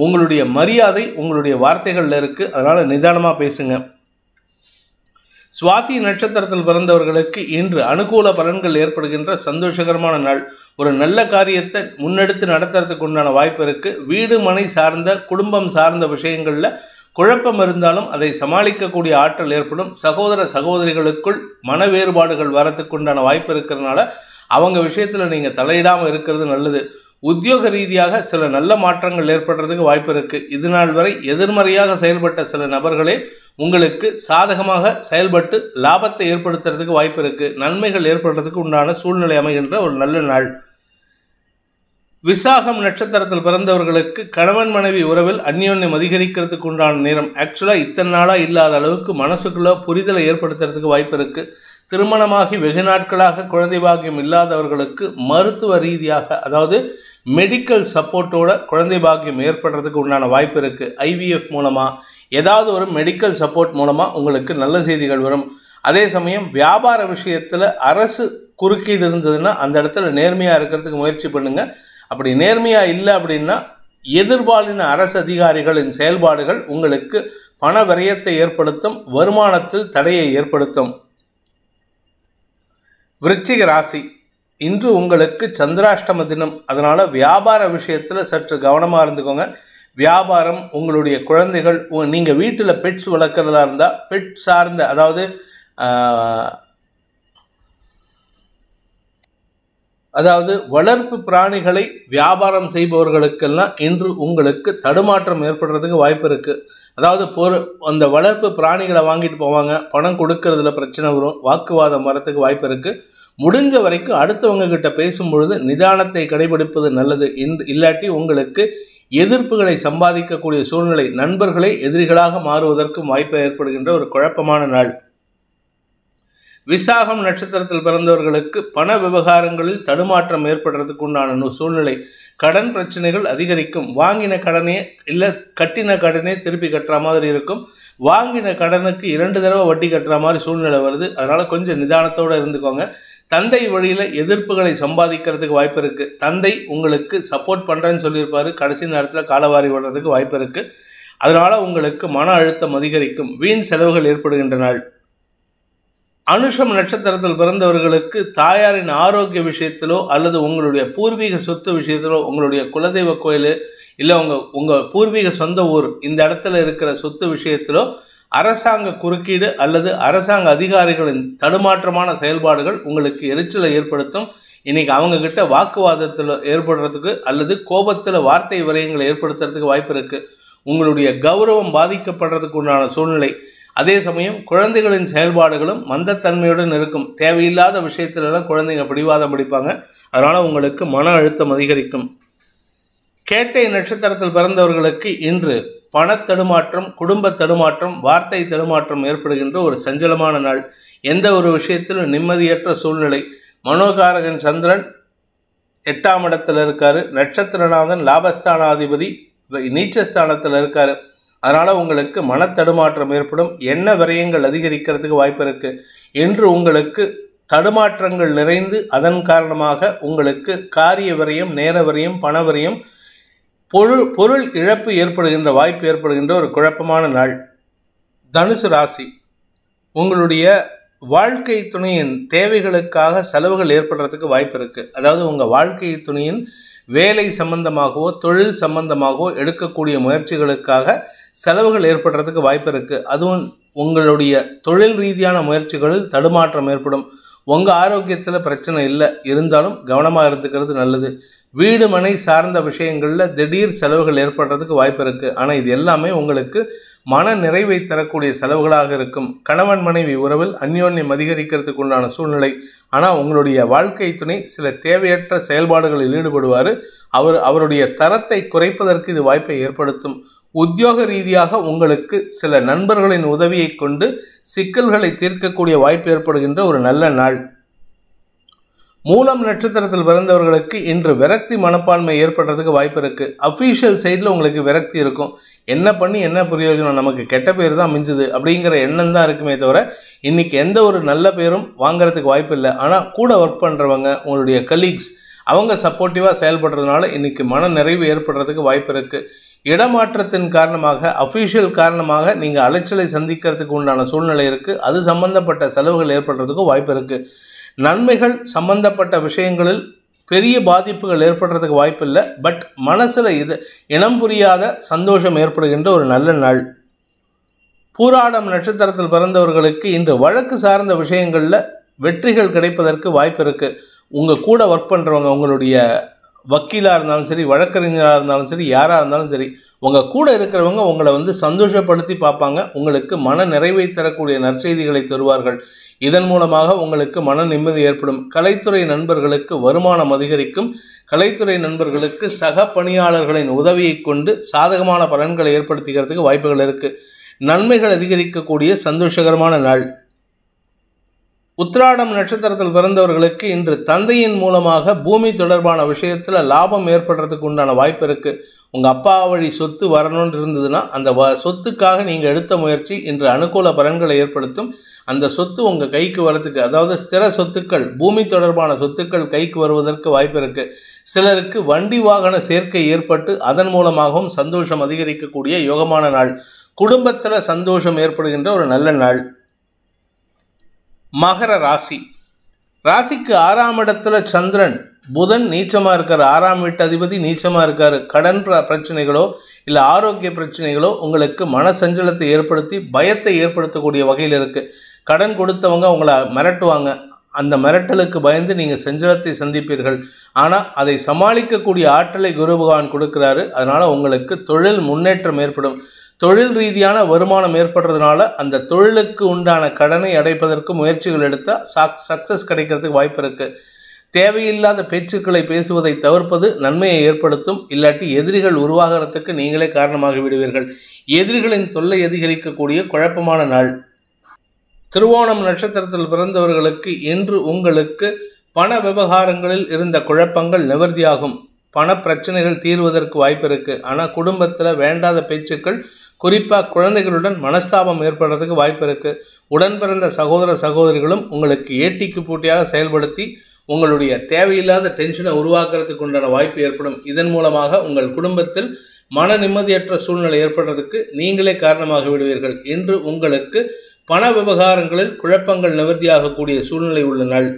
S2: உங்களுடைய மரியாதை உங்களுடைய வார்த்தைகளில் இருக்குது. அதனால் நிதானமாக பேசுங்க. சுவாதி நட்சத்திரத்தில் பிறந்தவர்களுக்கு இன்று அனுகூல பலன்கள் ஏற்படுகின்ற சந்தோஷகரமான நாள். ஒரு நல்ல காரியத்தை முன்னெடுத்து நடத்துறதுக்கு உண்டான வாய்ப்பு இருக்குது. வீடு மனை சார்ந்த குடும்பம் சார்ந்த விஷயங்களில் குழப்பம் இருந்தாலும் அதை சமாளிக்கக்கூடிய ஆற்றல் ஏற்படும். சகோதர சகோதரிகளுக்குள் மன வேறுபாடுகள் வரத்துக்கு உண்டான வாய்ப்பு இருக்கிறதுனால அவங்க விஷயத்தில் நீங்கள் தலையிடாமல் இருக்கிறது நல்லது. உத்தியோக ரீதியாக சில நல்ல மாற்றங்கள் ஏற்படுறதுக்கு வாய்ப்பு இருக்குது. இது நாள் வரை எதிர்மறையாக செயல்பட்ட சில நபர்களே உங்களுக்கு சாதகமாக செயல்பட்டு லாபத்தை ஏற்படுத்துறதுக்கு வாய்ப்பு இருக்குது. நன்மைகள் ஏற்படுறதுக்கு உண்டான சூழ்நிலை அமைகின்ற ஒரு நல்ல நாள். விசாகம் நட்சத்திரத்தில் பிறந்தவர்களுக்கு கணவன் மனைவி உறவில் அந்யோன்யம் அதிகரிக்கிறதுக்கு உண்டான நேரம். ஆக்சுவலாக இத்தனை நாளாக இல்லாத அளவுக்கு மனசுக்குள்ள புரிதலை ஏற்படுத்துறதுக்கு வாய்ப்பு இருக்குது. திருமணமாகி வெகு நாட்களாக குழந்தை பாக்கியம் இல்லாதவர்களுக்கு மருத்துவ ரீதியாக, அதாவது மெடிக்கல் சப்போர்ட்டோட குழந்தை பாக்கியம் ஏற்படுறதுக்கு உண்டான வாய்ப்பு இருக்குது. IVF மூலமாக ஏதாவது ஒரு மெடிக்கல் சப்போர்ட் மூலமாக உங்களுக்கு நல்ல செய்திகள் வரும். அதே சமயம் வியாபார விஷயத்தில் அரசு குறுக்கீடு இருந்ததுன்னா அந்த இடத்துல நேர்மையாக இருக்கிறதுக்கு முயற்சி பண்ணுங்கள். அப்படி நேர்மையாக இல்லை அப்படின்னா எதிர்பாலின அரசு அதிகாரிகளின் செயல்பாடுகள் உங்களுக்கு பண விரயத்தை ஏற்படுத்தும், வருமானத்தில் தடையை ஏற்படுத்தும். விருச்சிக ராசி, இன்று உங்களுக்கு சந்திராஷ்டம தினம். அதனால வியாபார விஷயத்துல சற்று கவனமா இருந்துக்கோங்க. வியாபாரம், உங்களுடைய குழந்தைகள், நீங்க வீட்டில் பெட்ஸ் வளர்க்குறதா இருந்தால் பெட் சார்ந்த, அதாவது வளர்ப்பு பிராணிகளை வியாபாரம் செய்பவர்களுக்கெல்லாம் இன்று உங்களுக்கு தடுமாற்றம் ஏற்படுறதுக்கு வாய்ப்பு இருக்குது. அதாவது அந்த வளர்ப்பு பிராணிகளை வாங்கிட்டு போவாங்க, பணம் கொடுக்கறதுல பிரச்சனை வரும், வாக்குவாதம் வரத்துக்கு வாய்ப்பு இருக்குது. முடிஞ்ச வரைக்கும் அடுத்தவங்க கிட்ட பேசும்பொழுது நிதானத்தை கடைபிடிப்பது நல்லது. இல்லாட்டி உங்களுக்கு எதிர்ப்புகளை சம்பாதிக்கக்கூடிய சூழ்நிலை, நண்பர்களை எதிரிகளாக மாறுவதற்கும் வாய்ப்பு ஏற்படுகின்ற ஒரு குழப்பமான நாள். விசாகம் நட்சத்திரத்தில் பிறந்தவர்களுக்கு பண விவகாரங்களில் தடுமாற்றம் ஏற்படுறதுக்கு உண்டான சூழ்நிலை. கடன் பிரச்சனைகள் அதிகரிக்கும். வாங்கின கடனே இல்லை கட்டின கடனே திருப்பி கட்டுற மாதிரி இருக்கும். வாங்கின கடனுக்கு 2 தடவை வட்டி கட்டுற மாதிரி சூழ்நிலை வருது. அதனால கொஞ்சம் நிதானத்தோடு இருந்துக்கோங்க. தந்தை வழியில் எதிர்ப்புகளை சம்பாதிக்கிறதுக்கு வாய்ப்பு இருக்குது. தந்தை உங்களுக்கு சப்போர்ட் பண்ணுறேன்னு சொல்லியிருப்பாரு, கடைசி நேரத்தில் காலவாரி விடுறதுக்கு வாய்ப்பு இருக்குது. அதனால உங்களுக்கு மன அழுத்தம் அதிகரிக்கும். வீண் செலவுகள் ஏற்படுகின்ற நாள். அனுஷம் நட்சத்திரத்தில் பிறந்தவர்களுக்கு தாயாரின் ஆரோக்கிய விஷயத்திலோ அல்லது உங்களுடைய பூர்வீக சொத்து விஷயத்திலோ, உங்களுடைய குலதெய்வ கோயில் இல்லை உங்கள் பூர்வீக சொந்த ஊர் இந்த இடத்துல இருக்கிற சொத்து விஷயத்திலோ அரசாங்க குறுக்கீடு அல்லது அரசாங்க அதிகாரிகளின் தடுமாற்றமான செயல்பாடுகள் உங்களுக்கு எரிச்சலை ஏற்படுத்தும். இன்னைக்கு அவங்க கிட்ட வாக்குவாதத்தில் ஏற்படுறதுக்கு அல்லது கோபத்தில் வார்த்தை விரயங்களை ஏற்படுத்துறதுக்கு வாய்ப்பு இருக்குது. உங்களுடைய கௌரவம் பாதிக்கப்படுறதுக்கு உண்டான சூழ்நிலை. அதே சமயம் குழந்தைகளின் செயல்பாடுகளும் மந்தத்தன்மையுடன் இருக்கும். தேவையில்லாத விஷயத்திலெல்லாம் குழந்தைங்க பிடிவாதம் பிடிப்பாங்க. அதனால் உங்களுக்கு மன அழுத்தம் அதிகரிக்கும். கேட்டை நட்சத்திரத்தில் பிறந்தவர்களுக்கு இன்று பண தடுமாற்றம், குடும்ப தடுமாற்றம், வார்த்தை தடுமாற்றம் ஏற்படுகின்ற ஒரு சஞ்சலமான நாள். எந்த ஒரு விஷயத்திலும் நிம்மதியற்ற சூழ்நிலை. மனோகாரகன் சந்திரன் 8ஆம் இடத்துல இருக்காரு. நட்சத்திரநாதன் லாபஸ்தானாதிபதி நீச்சஸ்தானத்தில் இருக்காரு. அதனால் உங்களுக்கு மனத்தடுமாற்றம் ஏற்படும். எண்ண விரயங்கள் அதிகரிக்கிறதுக்கு வாய்ப்பு இருக்குது. இன்று உங்களுக்கு தடுமாற்றங்கள் நிறைந்து அதன் காரணமாக உங்களுக்கு காரிய விரயம், நேர விரயம், பண விரயம், பொருள் இழப்பு ஏற்படுகின்ற வாய்ப்பு ஏற்படுகின்ற ஒரு குழப்பமான நாள். தனுசு ராசி, உங்களுடைய வாழ்க்கை துணையின் தேவைகளுக்காக செலவுகள் ஏற்படுறதுக்கு வாய்ப்பு இருக்குது. அதாவது உங்கள் வாழ்க்கை துணையின் வேலை சம்பந்தமாகவோ தொழில் சம்பந்தமாகவோ எடுக்கக்கூடிய முயற்சிகளுக்காக செலவுகள் ஏற்படுறதுக்கு வாய்ப்பு இருக்குது. அதுவும் உங்களுடைய தொழில் ரீதியான முயற்சிகளில் தடுமாற்றம் ஏற்படும். உங்கள் ஆரோக்கியத்தில் பிரச்சனை இல்லை, இருந்தாலும் கவனமாக இருந்துக்கிறது நல்லது. வீடு மனை சார்ந்த விஷயங்களில் திடீர் செலவுகள் ஏற்படுறதுக்கு வாய்ப்பு இருக்குது. ஆனால் இது எல்லாமே உங்களுக்கு மன நிறைவை தரக்கூடிய செலவுகளாக இருக்கும். கணவன் மனைவி உறவில் அந்யோன்யம் அதிகரிக்கிறதுக்கு உண்டான சூழ்நிலை. ஆனால் உங்களுடைய வாழ்க்கை துணை சில தேவையற்ற செயல்பாடுகளில் ஈடுபடுவார். அவருடைய தரத்தை குறைப்பதற்கு இது வாய்ப்பை ஏற்படுத்தும். உத்தியோக ரீதியாக உங்களுக்கு சில நண்பர்களின் உதவியை கொண்டு சிக்கல்களை தீர்க்கக்கூடிய வாய்ப்பு ஏற்படுகின்ற ஒரு நல்ல நாள். மூலம் நட்சத்திரத்தில் பிறந்தவர்களுக்கு இன்று விரக்தி மனப்பான்மை ஏற்படுறதுக்கு வாய்ப்பு இருக்குது. அஃபீஷியல் சைடில் உங்களுக்கு விரக்தி இருக்கும். என்ன பண்ணி என்ன பிரயோஜனம், நமக்கு கெட்ட பேர் தான் மிஞ்சுது அப்படிங்கிற எண்ணம் தான் இருக்குமே தவிர இன்னைக்கு எந்த ஒரு நல்ல பேரும் வாங்கிறதுக்கு வாய்ப்பு இல்லை. ஆனால் கூட ஒர்க் பண்ணுறவங்க, உங்களுடைய கலீக்ஸ், அவங்க சப்போர்ட்டிவாக செயல்படுறதுனால இன்னைக்கு மன நிறைவு ஏற்படுறதுக்கு வாய்ப்பு இருக்குது. இடமாற்றத்தின் காரணமாக, அஃபீஷியல் காரணமாக நீங்கள் அலைச்சலை சந்திக்கிறதுக்கு உண்டான சூழ்நிலை இருக்குது. அது சம்பந்தப்பட்ட செலவுகள் ஏற்படுறதுக்கும் வாய்ப்பு இருக்குது. நன்மைகள் சம்பந்தப்பட்ட விஷயங்களில் பெரிய பாதிப்புகள் ஏற்படுறதுக்கு வாய்ப்பு இல்லை. பட் மனசில் இனம் புரியாத சந்தோஷம் ஏற்படுகின்ற ஒரு நல்ல நாள். பூராடம் நட்சத்திரத்தில் பிறந்தவர்களுக்கு இன்று வழக்கு சார்ந்த விஷயங்களில் வெற்றிகள் கிடைப்பதற்கு வாய்ப்பு இருக்குது. உங்கள் கூட ஒர்க் பண்ணுறவங்க, உங்களுடைய வக்கீலாக இருந்தாலும் சரி, வழக்கறிஞராக இருந்தாலும் சரி, யாராக இருந்தாலும் சரி, உங்கள் கூட இருக்கிறவங்க உங்களை சந்தோஷப்படுத்தி பார்ப்பாங்க. உங்களுக்கு மன நிறைவை தரக்கூடிய நற்செய்திகளை தருவார்கள். இதன் மூலமாக உங்களுக்கு மன நிம்மதி ஏற்படும். கலைத்துறை நண்பர்களுக்கு வருமானம் அதிகரிக்கும். கலைத்துறை நண்பர்களுக்கு சக பணியாளர்களின் உதவியை கொண்டு சாதகமான பலன்களை ஏற்படுத்திக்கிறதுக்கு வாய்ப்புகள் இருக்குது. நன்மைகள் அதிகரிக்கக்கூடிய சந்தோஷகரமான நாள். உத்திராடம் நட்சத்திரத்தில் பிறந்தவர்களுக்கு இன்று தந்தையின் மூலமாக பூமி தொடர்பான விஷயத்தில் லாபம் ஏற்படுறதுக்கு உண்டான வாய்ப்பு இருக்குது. உங்கள் அப்பா வழி சொத்து வரணும்னு இருந்ததுன்னா அந்த சொத்துக்காக நீங்கள் எடுத்த முயற்சி இன்று அனுகூல பலன்களை ஏற்படுத்தும். அந்த சொத்து உங்கள் கைக்கு வரதுக்கு, அதாவது ஸ்திர சொத்துக்கள், பூமி தொடர்பான சொத்துக்கள் கைக்கு வருவதற்கு வாய்ப்பு இருக்குது. சிலருக்கு வண்டி வாகன சேர்க்கை ஏற்பட்டு அதன் மூலமாகவும் சந்தோஷம் அதிகரிக்கக்கூடிய யோகமான நாள். குடும்பத்தில் சந்தோஷம் ஏற்படுகின்ற ஒரு நல்ல நாள். மகர ராசி. ராசிக்கு 6ஆம் இடத்துல சந்திரன், புதன் நீச்சமாக இருக்கார். 6ஆம் வீட்டு அதிபதி நீச்சமாக இருக்கார். கடன் பிரச்சனைகளோ இல்லை ஆரோக்கிய பிரச்சனைகளோ உங்களுக்கு மன சஞ்சலத்தை ஏற்படுத்தி பயத்தை ஏற்படுத்தக்கூடிய வகையில் இருக்குது. கடன் கொடுத்தவங்க உங்களை மிரட்டுவாங்க. அந்த மிரட்டலுக்கு பயந்து நீங்கள் சஞ்சலத்தை சந்திப்பீர்கள். ஆனால் அதை சமாளிக்கக்கூடிய ஆற்றலை குரு பகவான் கொடுக்குறாரு. அதனால் உங்களுக்கு தொழில் முன்னேற்றம் ஏற்படும். தொழில் ரீதியான வருமானம் ஏற்படுறதுனால அந்த தொழிலுக்கு உண்டான கடனை அடைப்பதற்கு முயற்சிகள் எடுத்தால் சக்ஸஸ் கிடைக்கிறதுக்கு வாய்ப்பு இருக்குது. தேவையில்லாத பேச்சுக்களை பேசுவதை தவிர்ப்பது நன்மையை ஏற்படுத்தும். இல்லாட்டி எதிரிகள் உருவாகிறதுக்கு நீங்களே காரணமாகி விடுவீர்கள். எதிரிகளின் தொல்லை அதிகரிக்கக்கூடிய குழப்பமான நாள். திருவோணம் நட்சத்திரத்தில் பிறந்தவர்களுக்கு இன்று உங்களுக்கு பண விவகாரங்களில் இருந்த குழப்பங்கள் நிவர்த்தியாகும். பண பிரச்சனைகள் தீர்வதற்கு வாய்ப்பு இருக்குது. ஆனால் குடும்பத்தில் வேண்டாத பேச்சுக்கள், குறிப்பாக குழந்தைகளுடன் மனஸ்தாபம் ஏற்படுறதுக்கு வாய்ப்பு இருக்குது. உடன் பிறந்த சகோதர சகோதரிகளும் உங்களுக்கு ஏட்டிக்கு போட்டியாக செயல்படுத்தி உங்களுடைய தேவையில்லாத டென்ஷனை உருவாக்குறதுக்கு உண்டான வாய்ப்பு ஏற்படும். இதன் மூலமாக உங்கள் குடும்பத்தில் மன நிம்மதியற்ற சூழ்நிலை ஏற்படுறதுக்கு நீங்களே காரணமாக விடுவீர்கள். இன்று உங்களுக்கு பண விவகாரங்களில் குழப்பங்கள் நிவர்த்தியாகக்கூடிய சூழ்நிலை உள்ள நாள்.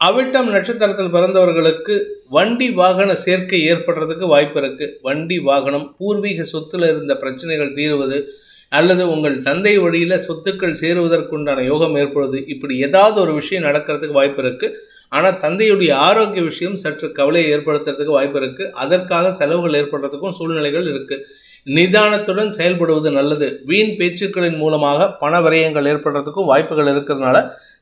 S2: அவிட்டம் நட்சத்திரத்தில் பிறந்தவர்களுக்கு வண்டி வாகன சேர்க்கை ஏற்படுறதுக்கு வாய்ப்பு இருக்குது. வண்டி வாகனம், பூர்வீக சொத்துல இருந்த பிரச்சனைகள் தீருவது அல்லது உங்கள் தந்தை வழியில் சொத்துக்கள் சேருவதற்குண்டான யோகம் ஏற்படுவது, இப்படி ஏதாவது ஒரு விஷயம் நடக்கிறதுக்கு வாய்ப்பு இருக்குது. ஆனால் தந்தையுடைய ஆரோக்கிய விஷயம் சற்று கவலையை ஏற்படுத்துறதுக்கு வாய்ப்பு இருக்குது. அதற்காக செலவுகள் ஏற்படுறதுக்கும் சூழ்நிலைகள் இருக்குது. நிதானத்துடன் செயல்படுவது நல்லது. வீண் பேச்சுக்களின் மூலமாக பண விரயங்கள் ஏற்படுறதுக்கும் வாய்ப்புகள் இருக்கிறதுனால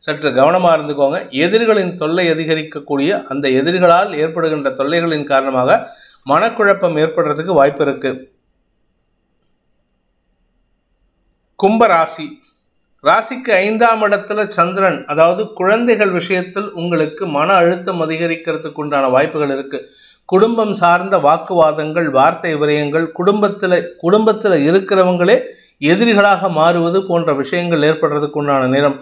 S2: சற்று கவனமாக இருந்துக்கோங்க. எதிரிகளின் தொல்லை அதிகரிக்கக்கூடிய அந்த எதிரிகளால் ஏற்படுகின்ற தொல்லைகளின் காரணமாக மனக்குழப்பம் ஏற்படுறதுக்கு வாய்ப்பு இருக்கு. கும்பராசி. ராசிக்கு 5ஆம் இடத்துல சந்திரன், அதாவது குழந்தைகள் விஷயத்தில் உங்களுக்கு மன அழுத்தம் அதிகரிக்கிறதுக்கு உண்டான வாய்ப்புகள் இருக்கு. குடும்பம் சார்ந்த வாக்குவாதங்கள், வார்த்தை விரயங்கள், குடும்பத்தில் இருக்கிறவங்களே எதிரிகளாக மாறுவது போன்ற விஷயங்கள் ஏற்படுறதுக்கு உண்டான நேரம்.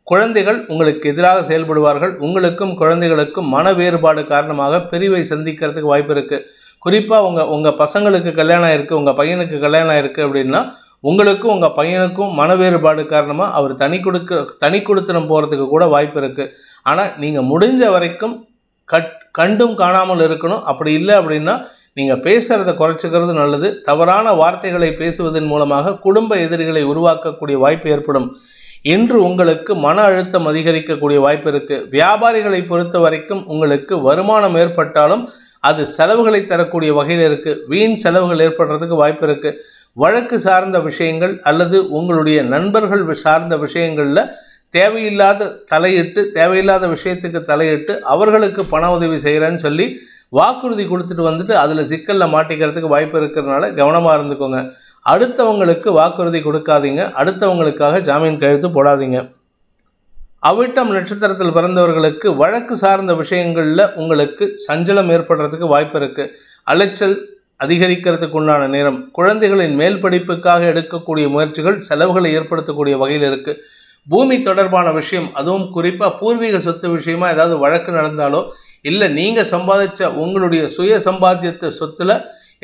S2: குழந்தைகள் உங்களுக்கு எதிராக செயல்படுவார்கள். உங்களுக்கும் குழந்தைகளுக்கும் மன வேறுபாடு காரணமாக பிரிவை சந்திக்கிறதுக்கு வாய்ப்பு இருக்குது. குறிப்பாக உங்கள் பசங்களுக்கு கல்யாணம் ஆயிருக்கு, உங்கள் பையனுக்கு கல்யாணம் ஆயிருக்கு அப்படின்னா உங்களுக்கும் உங்கள் பையனுக்கும் மன வேறுபாடு காரணமாக அவர் தனி கொடுத்தனம் போகிறதுக்கு கூட வாய்ப்பு இருக்குது. ஆனால் நீங்கள் முடிஞ்ச வரைக்கும் கண்டும் காணாமல் இருக்கணும். அப்படி இல்லை அப்படின்னா நீங்கள் பேசுகிறத குறைச்சிக்கிறது நல்லது. தவறான வார்த்தைகளை பேசுவதன் மூலமாக குடும்ப எதிரிகளை உருவாக்கக்கூடிய வாய்ப்பு ஏற்படும். இன்று உங்களுக்கு மன அழுத்தம் அதிகரிக்கக்கூடிய வாய்ப்பு இருக்குது. வியாபாரிகளை பொறுத்த வரைக்கும் உங்களுக்கு வருமானம் ஏற்பட்டாலும் அது செலவுகளை தரக்கூடிய வகையில் இருக்குது. வீண் செலவுகள் ஏற்படுறதுக்கு வாய்ப்பு இருக்குது. வழக்கு சார்ந்த விஷயங்கள் அல்லது உங்களுடைய நண்பர்கள் சார்ந்த விஷயங்களில் தேவையில்லாத விஷயத்துக்கு தலையிட்டு அவர்களுக்கு பண உதவி செய்கிறேன்னு சொல்லி வாக்குறுதி கொடுத்துட்டு வந்துட்டு அதில் சிக்கலில் மாட்டிக்கிறதுக்கு வாய்ப்பு இருக்கிறதுனால கவனமாக இருந்துக்கோங்க. அடுத்தவங்களுக்கு வாக்குறுதி கொடுக்காதீங்க. அடுத்தவங்களுக்காக ஜாமீன் கையெழுத்து போடாதீங்க. அவிட்டம் நட்சத்திரத்தில் பிறந்தவர்களுக்கு வழக்கு சார்ந்த விஷயங்களில் உங்களுக்கு சஞ்சலம் ஏற்படுறதுக்கு வாய்ப்பு இருக்குது. அலைச்சல் அதிகரிக்கிறதுக்கு உண்டான நேரம். குழந்தைகளின் மேல் படிப்புக்காக எடுக்கக்கூடிய முயற்சிகள் செலவுகளை ஏற்படுத்தக்கூடிய வகையில் இருக்குது. பூமி தொடர்பான விஷயம், அதுவும் குறிப்பாக பூர்வீக சொத்து விஷயமா ஏதாவது வழக்கு நடந்தாலோ இல்லை நீங்கள் சம்பாதிச்ச உங்களுடைய சுய சம்பாத்தியத்தை சொத்தில்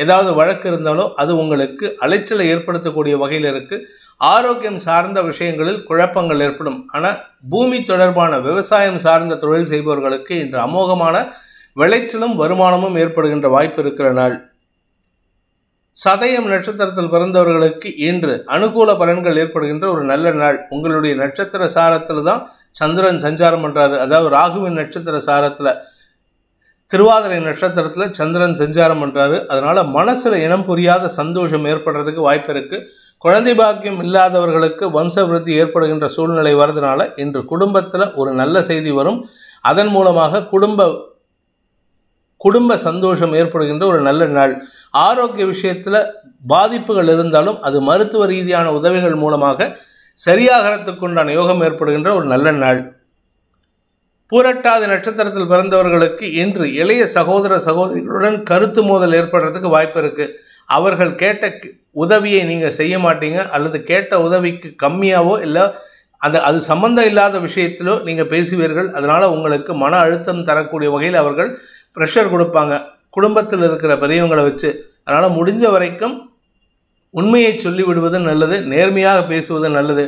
S2: ஏதாவது வழக்கு இருந்தாலோ அது உங்களுக்கு அலைச்சலை ஏற்படுத்தக்கூடிய வகையில் இருக்குது. ஆரோக்கியம் சார்ந்த விஷயங்களில் குழப்பங்கள் ஏற்படும். ஆனால் பூமி தொடர்பான விவசாயம் சார்ந்த தொழில் செய்பவர்களுக்கு இன்று அமோகமான விளைச்சலும் வருமானமும் ஏற்படுகின்ற வாய்ப்பு இருக்கிற நாள். சதயம் நட்சத்திரத்தில் பிறந்தவர்களுக்கு இன்று அனுகூல பலன்கள் ஏற்படுகின்ற ஒரு நல்ல நாள். உங்களுடைய நட்சத்திர சாரத்தில் தான் சந்திரன் சஞ்சாரம் பண்ணுறாரு. அதாவது ராகுவின் நட்சத்திர சாரத்தில், திருவாதிரை நட்சத்திரத்தில் சந்திரன் சஞ்சாரம் பண்ணுறாரு. அதனால் மனசில் இனம் புரியாத சந்தோஷம் ஏற்படுறதுக்கு வாய்ப்பு இருக்குது. குழந்தை பாக்கியம் இல்லாதவர்களுக்கு வம்ச விருத்தி ஏற்படுகின்ற சூழ்நிலை வரதுனால இன்று குடும்பத்தில் ஒரு நல்ல செய்தி வரும். அதன் மூலமாக குடும்ப சந்தோஷம் ஏற்படுகின்ற ஒரு நல்ல நாள். ஆரோக்கிய விஷயத்தில் பாதிப்புகள் இருந்தாலும் அது மருத்துவ ரீதியான உதவிகள் மூலமாக சரியாகிறதுக்கு உண்டான யோகம் ஏற்படுகின்ற ஒரு நல்ல நாள். பூரட்டாதி நட்சத்திரத்தில் பிறந்தவர்களுக்கு இன்று இளைய சகோதர சகோதரிகளுடன் கருத்து மோதல் ஏற்படுறதுக்கு வாய்ப்பு இருக்கு. அவர்கள் கேட்ட உதவியை நீங்கள் செய்ய மாட்டீங்க, அல்லது கேட்ட உதவிக்கு கம்மியாவோ இல்லை அது சம்பந்தம் இல்லாத விஷயத்திலோ நீங்கள் பேசுவீர்கள். அதனால் உங்களுக்கு மன அழுத்தம் தரக்கூடிய வகையில் அவர்கள் ப்ரெஷர் கொடுப்பாங்க குடும்பத்தில் இருக்கிற பெரியவங்களை வச்சு. அதனால் முடிஞ்ச வரைக்கும் உண்மையை சொல்லிவிடுவது நல்லது, நேர்மையாக பேசுவது நல்லது.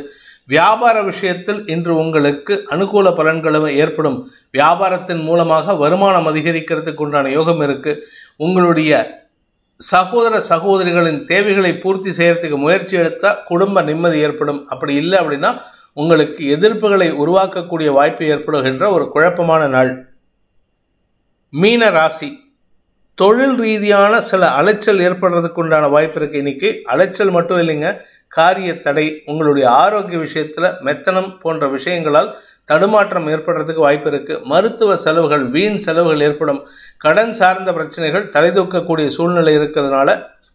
S2: வியாபார விஷயத்தில் இன்று உங்களுக்கு அனுகூல பலன்களும் ஏற்படும். வியாபாரத்தின் மூலமாக வருமானம் அதிகரிக்கிறதுக்கு உண்டான யோகம் இருக்குது. உங்களுடைய சகோதர சகோதரிகளின் தேவைகளை பூர்த்தி செய்யறதுக்கு முயற்சி எடுத்தால் குடும்ப நிம்மதி ஏற்படும். அப்படி இல்லை அப்படின்னா உங்களுக்கு எதிர்ப்புகளை உருவாக்கக்கூடிய வாய்ப்பு ஏற்படுகின்ற ஒரு குழப்பமான நாள். மீன ராசி, தொழில் ரீதியான சில அலைச்சல் ஏற்படுறதுக்கு உண்டான வாய்ப்பு இருக்குது. இன்னைக்கு அலைச்சல் மட்டும் இல்லைங்க, காரிய தடை, உங்களுடைய ஆரோக்கிய விஷயத்தில் மெத்தனம் போன்ற விஷயங்களால் தடுமாற்றம் ஏற்படுறதுக்கு வாய்ப்பு இருக்குது. மருத்துவ செலவுகள், வீண் செலவுகள் ஏற்படும். கடன் சார்ந்த பிரச்சனைகள் தலைதூக்கக்கூடிய சூழ்நிலை இருக்கிறதுனால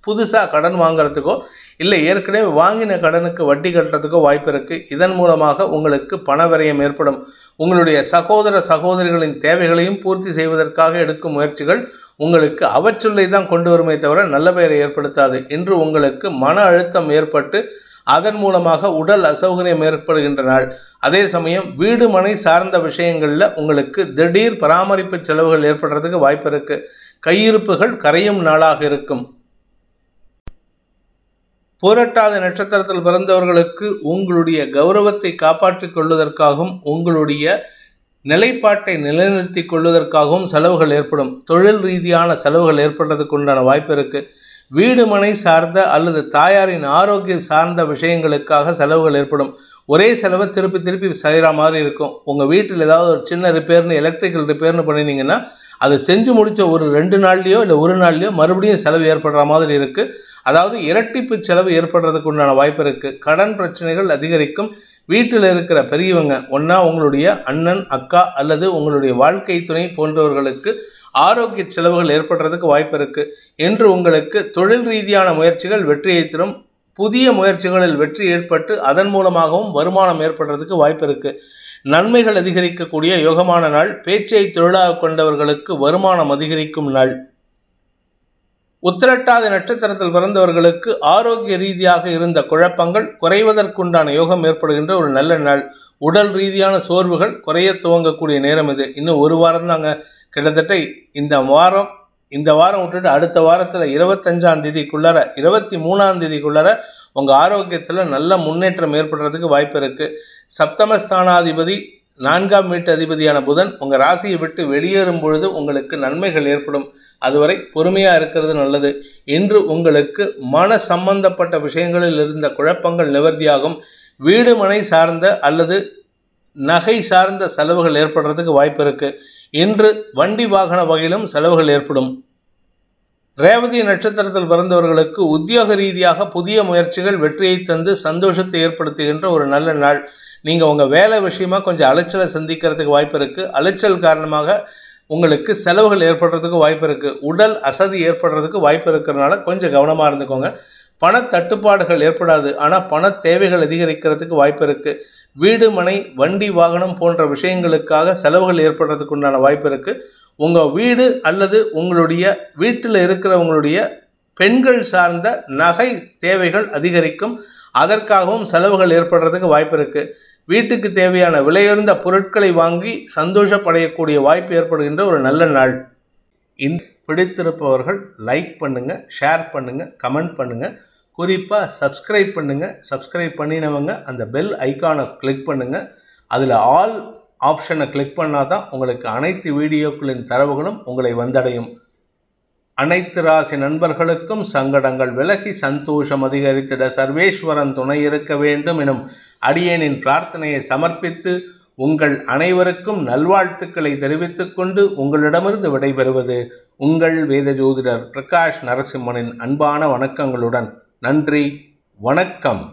S2: புதுசாக கடன் வாங்குறதுக்கோ இல்லை ஏற்கனவே வாங்கின கடனுக்கு வட்டி கட்டுறதுக்கோ வாய்ப்பு இருக்குது. இதன் மூலமாக உங்களுக்கு பண விரயம் ஏற்படும். உங்களுடைய சகோதர சகோதரிகளின் தேவைகளையும் பூர்த்தி செய்வதற்காக எடுக்கும் முயற்சிகள் உங்களுக்கு அவச்சொல்லை தான் கொண்டு வருமே தவிர நல்ல பெயரை ஏற்படுத்தாது. இன்று உங்களுக்கு மன அழுத்தம் ஏற்பட்டு அதன் மூலமாக உடல் அசௌகரியம் ஏற்படுகின்ற நாள். அதே சமயம் வீடு மனை சார்ந்த விஷயங்களில் உங்களுக்கு திடீர் பராமரிப்பு செலவுகள் ஏற்படுறதுக்கு வாய்ப்பு இருக்குது. கையிருப்புகள் கரையும் நாளாக இருக்கும். பூரட்டாதி நட்சத்திரத்தில் பிறந்தவர்களுக்கு உங்களுடைய கௌரவத்தை காப்பாற்றிக் கொள்வதற்காகவும் உங்களுடைய நிலைப்பாட்டை நிலைநிறுத்தி கொள்வதற்காகவும் செலவுகள் ஏற்படும். தொழில் ரீதியான செலவுகள் ஏற்படுறதுக்கு உண்டான வாய்ப்பு இருக்குது. வீடு மனை சார்ந்த அல்லது தாயாரின் ஆரோக்கியம் சார்ந்த விஷயங்களுக்காக செலவுகள் ஏற்படும். ஒரே செலவை திருப்பி திருப்பி செய்கிற மாதிரி இருக்கும். உங்கள் வீட்டில் ஏதாவது ஒரு சின்ன ரிப்பேர்னு எலக்ட்ரிக்கல் ரிப்பேர்னு பண்ணினீங்கன்னா அது செஞ்சு முடித்த ஒரு 2 நாள்லையோ இல்லை 1 நாள்லையோ மறுபடியும் செலவு ஏற்படுற மாதிரி இருக்குது. அதாவது இரட்டிப்பு செலவு ஏற்படுறதுக்கு உண்டான வாய்ப்பு இருக்குது. கடன் பிரச்சனைகள் அதிகரிக்கும். வீட்டில் இருக்கிற பெரியவங்க, ஒன்றா உங்களுடைய அண்ணன் அக்கா அல்லது உங்களுடைய வாழ்க்கை துணை போன்றவர்களுக்கு ஆரோக்கிய செலவுகள் ஏற்படுறதுக்கு வாய்ப்பு இருக்குது. என்று உங்களுக்கு தொழில் ரீதியான முயற்சிகள் வெற்றியை தரும். புதிய முயற்சிகளில் வெற்றி ஏற்பட்டு அதன் மூலமாகவும் வருமானம் ஏற்படுறதுக்கு வாய்ப்பு இருக்குது. நன்மைகள் அதிகரிக்கக்கூடிய யோகமான நாள். பேச்சை தொழிலாக கொண்டவர்களுக்கு வருமானம் அதிகரிக்கும் நாள். உத்திரட்டாதி நட்சத்திரத்தில் பிறந்தவர்களுக்கு ஆரோக்கிய ரீதியாக இருந்த குழப்பங்கள் குறைவதற்குண்டான யோகம் ஏற்படுகின்ற ஒரு நல்ல நாள். உடல் ரீதியான சோர்வுகள் குறைய துவங்கக்கூடிய நேரம் இது. இன்னும் ஒரு வாரம் தாங்க. கிட்டத்தட்ட இந்த வாரம் விட்டுட்டு அடுத்த வாரத்தில் 25ஆம் தேதிக்குள்ளார 23ஆம் தேதிக்குள்ளார உங்கள் ஆரோக்கியத்தில் நல்ல முன்னேற்றம் ஏற்படுறதுக்கு வாய்ப்பு இருக்குது. சப்தமஸ்தானாதிபதி 4ஆம் வீட்டு அதிபதியான புதன் உங்கள் ராசியை விட்டு வெளியேறும் பொழுது உங்களுக்கு நன்மைகள் ஏற்படும். அதுவரை பொறுமையாக இருக்கிறது நல்லது. இன்று உங்களுக்கு மன சம்பந்தப்பட்ட விஷயங்களில் இருந்த குழப்பங்கள் நிவர்த்தியாகும். வீடு மனை சார்ந்த அல்லது நகை சார்ந்த செலவுகள் ஏற்படுறதுக்கு வாய்ப்பு இருக்குது. இன்று வண்டி வாகன வகையிலும் செலவுகள் ஏற்படும். ரேவதி நட்சத்திரத்தில் பிறந்தவர்களுக்கு உத்தியோக ரீதியாக புதிய முயற்சிகள் வெற்றியை தந்து சந்தோஷத்தை ஏற்படுத்துகின்ற ஒரு நல்ல நாள். நீங்கள் உங்கள் வேலை விஷயமா கொஞ்சம் அலைச்சலை சந்திக்கிறதுக்கு வாய்ப்பு இருக்குது. அலைச்சல் காரணமாக உங்களுக்கு செலவுகள் ஏற்படுறதுக்கு வாய்ப்பு இருக்குது. உடல் அசதி ஏற்படுறதுக்கு வாய்ப்பு இருக்கிறதுனால கொஞ்சம் கவனமாக இருந்துக்கோங்க. பண தட்டுப்பாடுகள் ஏற்படாது, ஆனால் பண தேவைகள் அதிகரிக்கிறதுக்கு வாய்ப்பு இருக்குது. வீடு மனை வண்டி வாகனம் போன்ற விஷயங்களுக்காக செலவுகள் ஏற்படுறதுக்கு உண்டான வாய்ப்பு இருக்குது. உங்கள் வீடு அல்லது உங்களுடைய வீட்டில் இருக்கிறவங்களுடைய பெண்கள் சார்ந்த நகை தேவைகள் அதிகரிக்கும். அதற்காகவும் செலவுகள் ஏற்படுறதுக்கு வாய்ப்பு இருக்குது. வீட்டுக்கு தேவையான விலையுயர்ந்த பொருட்களை வாங்கி சந்தோஷப்படையக்கூடிய வாய்ப்பு ஏற்படுகின்ற ஒரு நல்ல நாள். பிடித்திருப்பவர்கள் லைக் பண்ணுங்கள், ஷேர் பண்ணுங்கள், கமெண்ட் பண்ணுங்கள். குறிப்பாக சப்ஸ்கிரைப் பண்ணுங்கள். சப்ஸ்கிரைப் பண்ணினவங்க அந்த பெல் ஐக்கானை கிளிக் பண்ணுங்கள். அதில் ஆல் ஆப்ஷனை கிளிக் பண்ணால் தான் உங்களுக்கு அனைத்து வீடியோக்களின் தரவுகளும் உங்களை வந்தடையும். அனைத்து ராசி நண்பர்களுக்கும் சங்கடங்கள் விலகி சந்தோஷம் அதிகரித்திட சர்வேஸ்வரன் துணை இருக்க வேண்டும் எனும் அடியேனின் பிரார்த்தனையை சமர்ப்பித்து உங்கள் அனைவருக்கும் நல்வாழ்த்துக்களை தெரிவித்துக் கொண்டு உங்களிடமிருந்து விடைபெறுவது உங்கள் வேத ஜோதிடர் பிரகாஷ் நரசிம்மனின் அன்பான வணக்கங்களுடன். நன்றி, வணக்கம்.